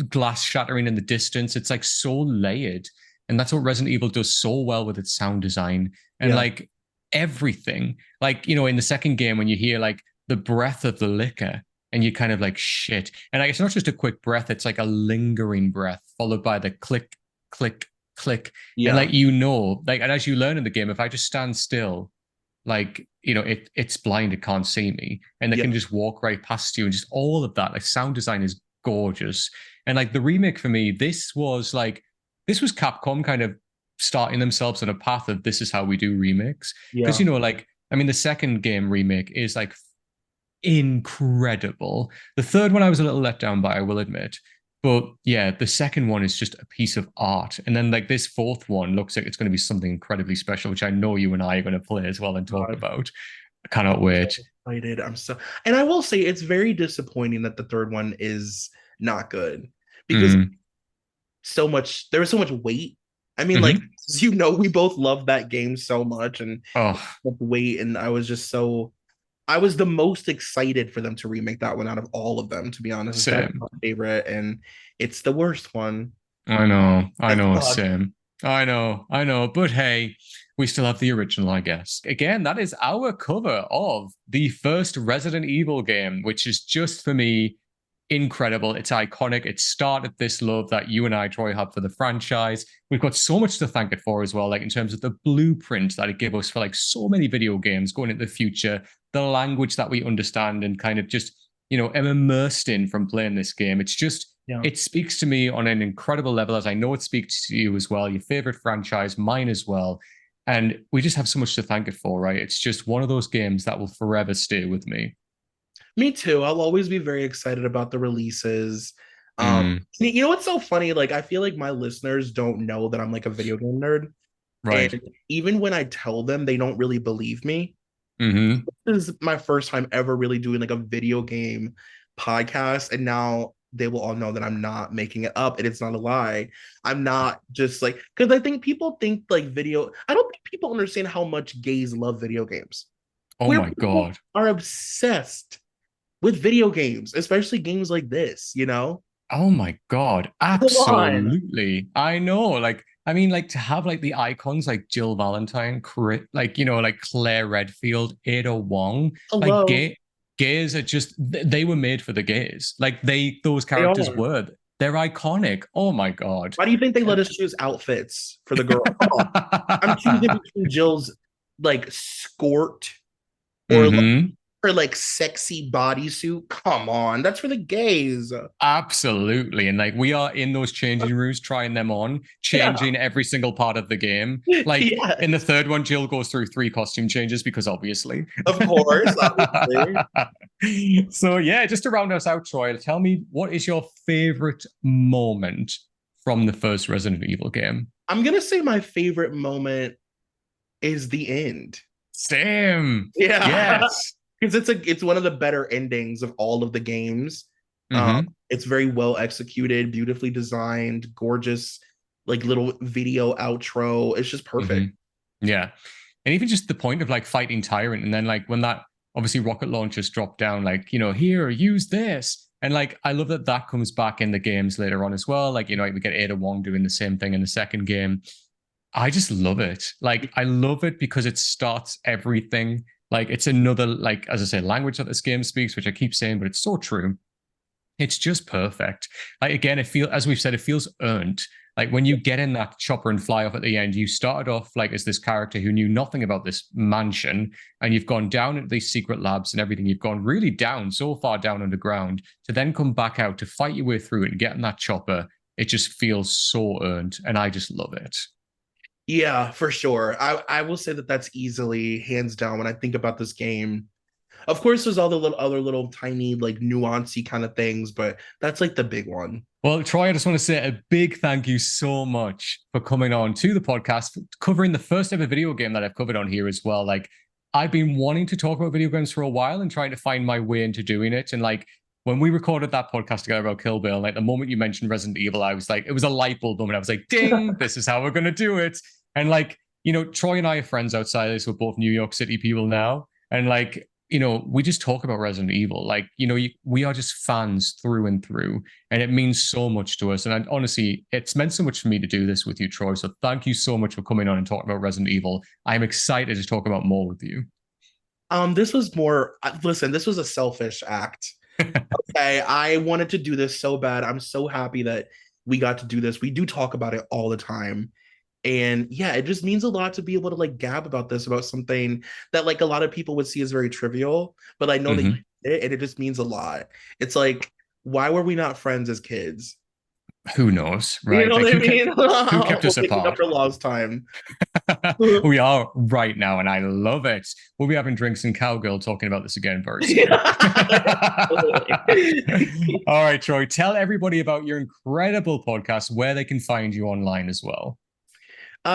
[SPEAKER 1] glass shattering in the distance. It's like so layered. And that's what Resident Evil does so well with its sound design. And
[SPEAKER 2] Yeah.
[SPEAKER 1] like everything. Like, in the second game when you hear like the breath of the liquor and you kind of like shit. And like it's not just a quick breath, it's like a lingering breath followed by the click, click, click. And
[SPEAKER 2] Yeah.
[SPEAKER 1] like like and as you learn in the game, if I just stand still, like it's blind, it can't see me. And they
[SPEAKER 2] Yeah.
[SPEAKER 1] can just walk right past you and just all of that. Like sound design is gorgeous. And like the remake for me, this was Capcom kind of starting themselves on a path of this is how we do remakes. Because
[SPEAKER 2] Yeah.
[SPEAKER 1] like I mean the second game remake is like incredible. The third one I was a little let down by, I will admit. But yeah, the second one is just a piece of art. And then like this fourth one looks like it's going to be something incredibly special, which I know you and I are going to play as well and talk
[SPEAKER 2] God.
[SPEAKER 1] about. I cannot
[SPEAKER 2] I'm so
[SPEAKER 1] wait.
[SPEAKER 2] excited. And I will say it's very disappointing that the third one is not good because
[SPEAKER 1] Mm.
[SPEAKER 2] there was so much weight. I mean, like,
[SPEAKER 1] Hmm.
[SPEAKER 2] we both love that game so much and
[SPEAKER 1] Oh,
[SPEAKER 2] weight. And I was the most excited for them to remake that one out of all of them, to be honest. It's definitely
[SPEAKER 1] same.
[SPEAKER 2] my favorite, and it's the worst one.
[SPEAKER 1] I
[SPEAKER 2] Thank
[SPEAKER 1] know,
[SPEAKER 2] God.
[SPEAKER 1] same. I know. But hey, we still have the original, I guess. Again, that is our cover of the first Resident Evil game, which is just for me incredible. It's iconic. It started this love that you and I, Troy, have for the franchise. We've got so much to thank it for as well, like in terms of the blueprint that it gave us for like so many video games going into the future, the language that we understand and kind of just, am immersed in from playing this game. It's just,
[SPEAKER 2] Yeah.
[SPEAKER 1] it speaks to me on an incredible level, as I know it speaks to you as well, your favorite franchise, mine as well. And we just have so much to thank it for, right? It's just one of those games that will forever stay with me.
[SPEAKER 2] Me too. I'll always be very excited about the releases.
[SPEAKER 1] Mm,
[SPEAKER 2] You know what's so funny? Like, I feel like my listeners don't know that I'm like a video game nerd. And
[SPEAKER 1] right.
[SPEAKER 2] even when I tell them, they don't really believe me.
[SPEAKER 1] Mm-hmm.
[SPEAKER 2] This is my first time ever really doing like a video game podcast. And now they will all know that I'm not making it up and it's not a lie. I'm not just like, because I think people think like I don't think people understand how much gays love video games.
[SPEAKER 1] Oh
[SPEAKER 2] Queer
[SPEAKER 1] my
[SPEAKER 2] people
[SPEAKER 1] God.
[SPEAKER 2] are obsessed with video games, especially games like this.
[SPEAKER 1] Oh my God.
[SPEAKER 2] Come on.
[SPEAKER 1] Absolutely. I know. Like, I mean, like to have like the icons like Jill Valentine, like, like Claire Redfield, Ada Wong, like
[SPEAKER 2] Hello.
[SPEAKER 1] gays are just, they were made for the gays. Like those
[SPEAKER 2] They
[SPEAKER 1] characters
[SPEAKER 2] are.
[SPEAKER 1] were, they're iconic. Oh my God.
[SPEAKER 2] Why do you think they let us choose outfits for the girl? Come on. I'm choosing between Jill's like skirt or
[SPEAKER 1] Hmm.
[SPEAKER 2] her like sexy bodysuit. Come on, that's for the gays.
[SPEAKER 1] Absolutely. And like we are in those changing rooms, trying them on,
[SPEAKER 2] Yeah,
[SPEAKER 1] changing every single part of the game. Like in the
[SPEAKER 2] yes,
[SPEAKER 1] third one, Jill goes through 3 costume changes because obviously.
[SPEAKER 2] of course, obviously.
[SPEAKER 1] So yeah, just to round us out, Troy, tell me what is your favorite moment from the first Resident Evil game?
[SPEAKER 2] I'm gonna say my favorite moment is the end.
[SPEAKER 1] Same.
[SPEAKER 2] Yeah,
[SPEAKER 1] Yes.
[SPEAKER 2] because it's one of the better endings of all of the games.
[SPEAKER 1] Hmm.
[SPEAKER 2] It's very well executed, beautifully designed, gorgeous, like little video outro. It's just
[SPEAKER 1] Hmm.
[SPEAKER 2] perfect.
[SPEAKER 1] Yeah. And even just the point of like fighting Tyrant and then like when that obviously rocket launchers drop down, like, here, use this. And like, I love that that comes back in the games later on as well. Like, we get Ada Wong doing the same thing in the second game. I just love it. Like, I love it because it starts everything. Like, it's another, like, as I say, language that this game speaks, which I keep saying, but it's so true. It's just perfect. Like again, as we've said, it feels earned. Like when you get in that chopper and fly off at the end, you started off like as this character who knew nothing about this mansion, and you've gone down into these secret labs and everything. You've gone really down, so far down underground, to then come back out to fight your way through it and get in that chopper. It just feels so earned, and I just love it.
[SPEAKER 2] Yeah, for sure. I will say that that's easily hands down when I think about this game. Of course, there's all the little other little tiny like nuancy kind of things, but that's like the big one.
[SPEAKER 1] Well, Troy, I just want to say a big thank you so much for coming on to the podcast, covering the first ever video game that I've covered on here as well. Like, I've been wanting to talk about video games for a while and trying to find my way into doing it. And like, when we recorded that podcast together about Kill Bill, like the moment you mentioned Resident Evil, I was like, it was a light bulb moment. I was like, ding, this is how we're going to do it. And like, Troy and I are friends outside of this. We're both New York City people now. And like, we just talk about Resident Evil. Like, we are just fans through and through, and it means so much to us. And honestly, it's meant so much for me to do this with you, Troy. So thank you so much for coming on and talking about Resident Evil. I'm excited to talk about more with you.
[SPEAKER 2] This was more, listen, this was a selfish act. Okay, I wanted to do this so bad. I'm so happy that we got to do this. We do talk about it all the time. And yeah, it just means a lot to be able to like gab about this, about something that like a lot of people would see as very trivial, but I know that you did it, and it just means a lot. It's like, why were we not friends as kids?
[SPEAKER 1] Who knows, right?
[SPEAKER 2] You know
[SPEAKER 1] like,
[SPEAKER 2] what I mean?
[SPEAKER 1] Who kept us apart?
[SPEAKER 2] Up for lost time.
[SPEAKER 1] We are right now, and I love it. We'll be having drinks and cowgirl talking about this again very soon. All right, Troy, tell everybody about your incredible podcast, where they can find you online as well.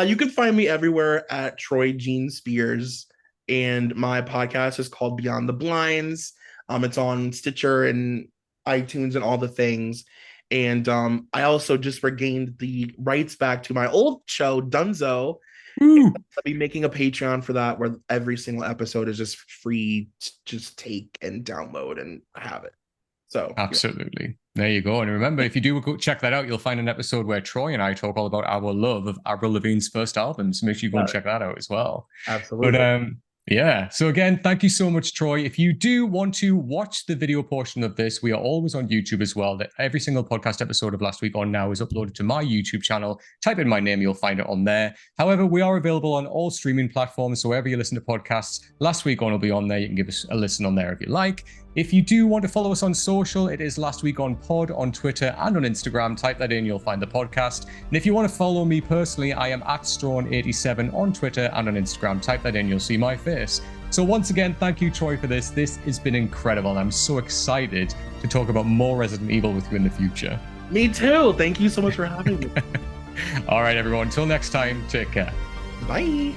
[SPEAKER 2] You can find me everywhere at Troy Gene Spears, and my podcast is called Beyond the Blinds. It's on Stitcher and iTunes and all the things. And I also just regained the rights back to my old show, Dunzo. I'll be making a Patreon for that, where every single episode is just free to just take and download and have it. So
[SPEAKER 1] absolutely. Yeah. There you go. And remember, if you do go check that out, you'll find an episode where Troy and I talk all about our love of Avril Lavigne's first album. So make sure you go and check that out as well.
[SPEAKER 2] Absolutely.
[SPEAKER 1] But yeah. So again, thank you so much, Troy. If you do want to watch the video portion of this, we are always on YouTube as well. That every single podcast episode of Last Week On Now is uploaded to my YouTube channel. Type in my name, you'll find it on there. However, we are available on all streaming platforms. So wherever you listen to podcasts, Last Week On will be on there. You can give us a listen on there if you like. If you do want to follow us on social, it is Last Week On Pod on Twitter and on Instagram. Type that in, you'll find the podcast. And if you want to follow me personally, I am at Straughan87 on Twitter and on Instagram. Type that in, you'll see my face. So once again, thank you, Troy, for this. This has been incredible, and I'm so excited to talk about more Resident Evil with you in the future.
[SPEAKER 2] Me too. Thank you so much for having me.
[SPEAKER 1] All right, everyone. Until next time, take care.
[SPEAKER 2] Bye.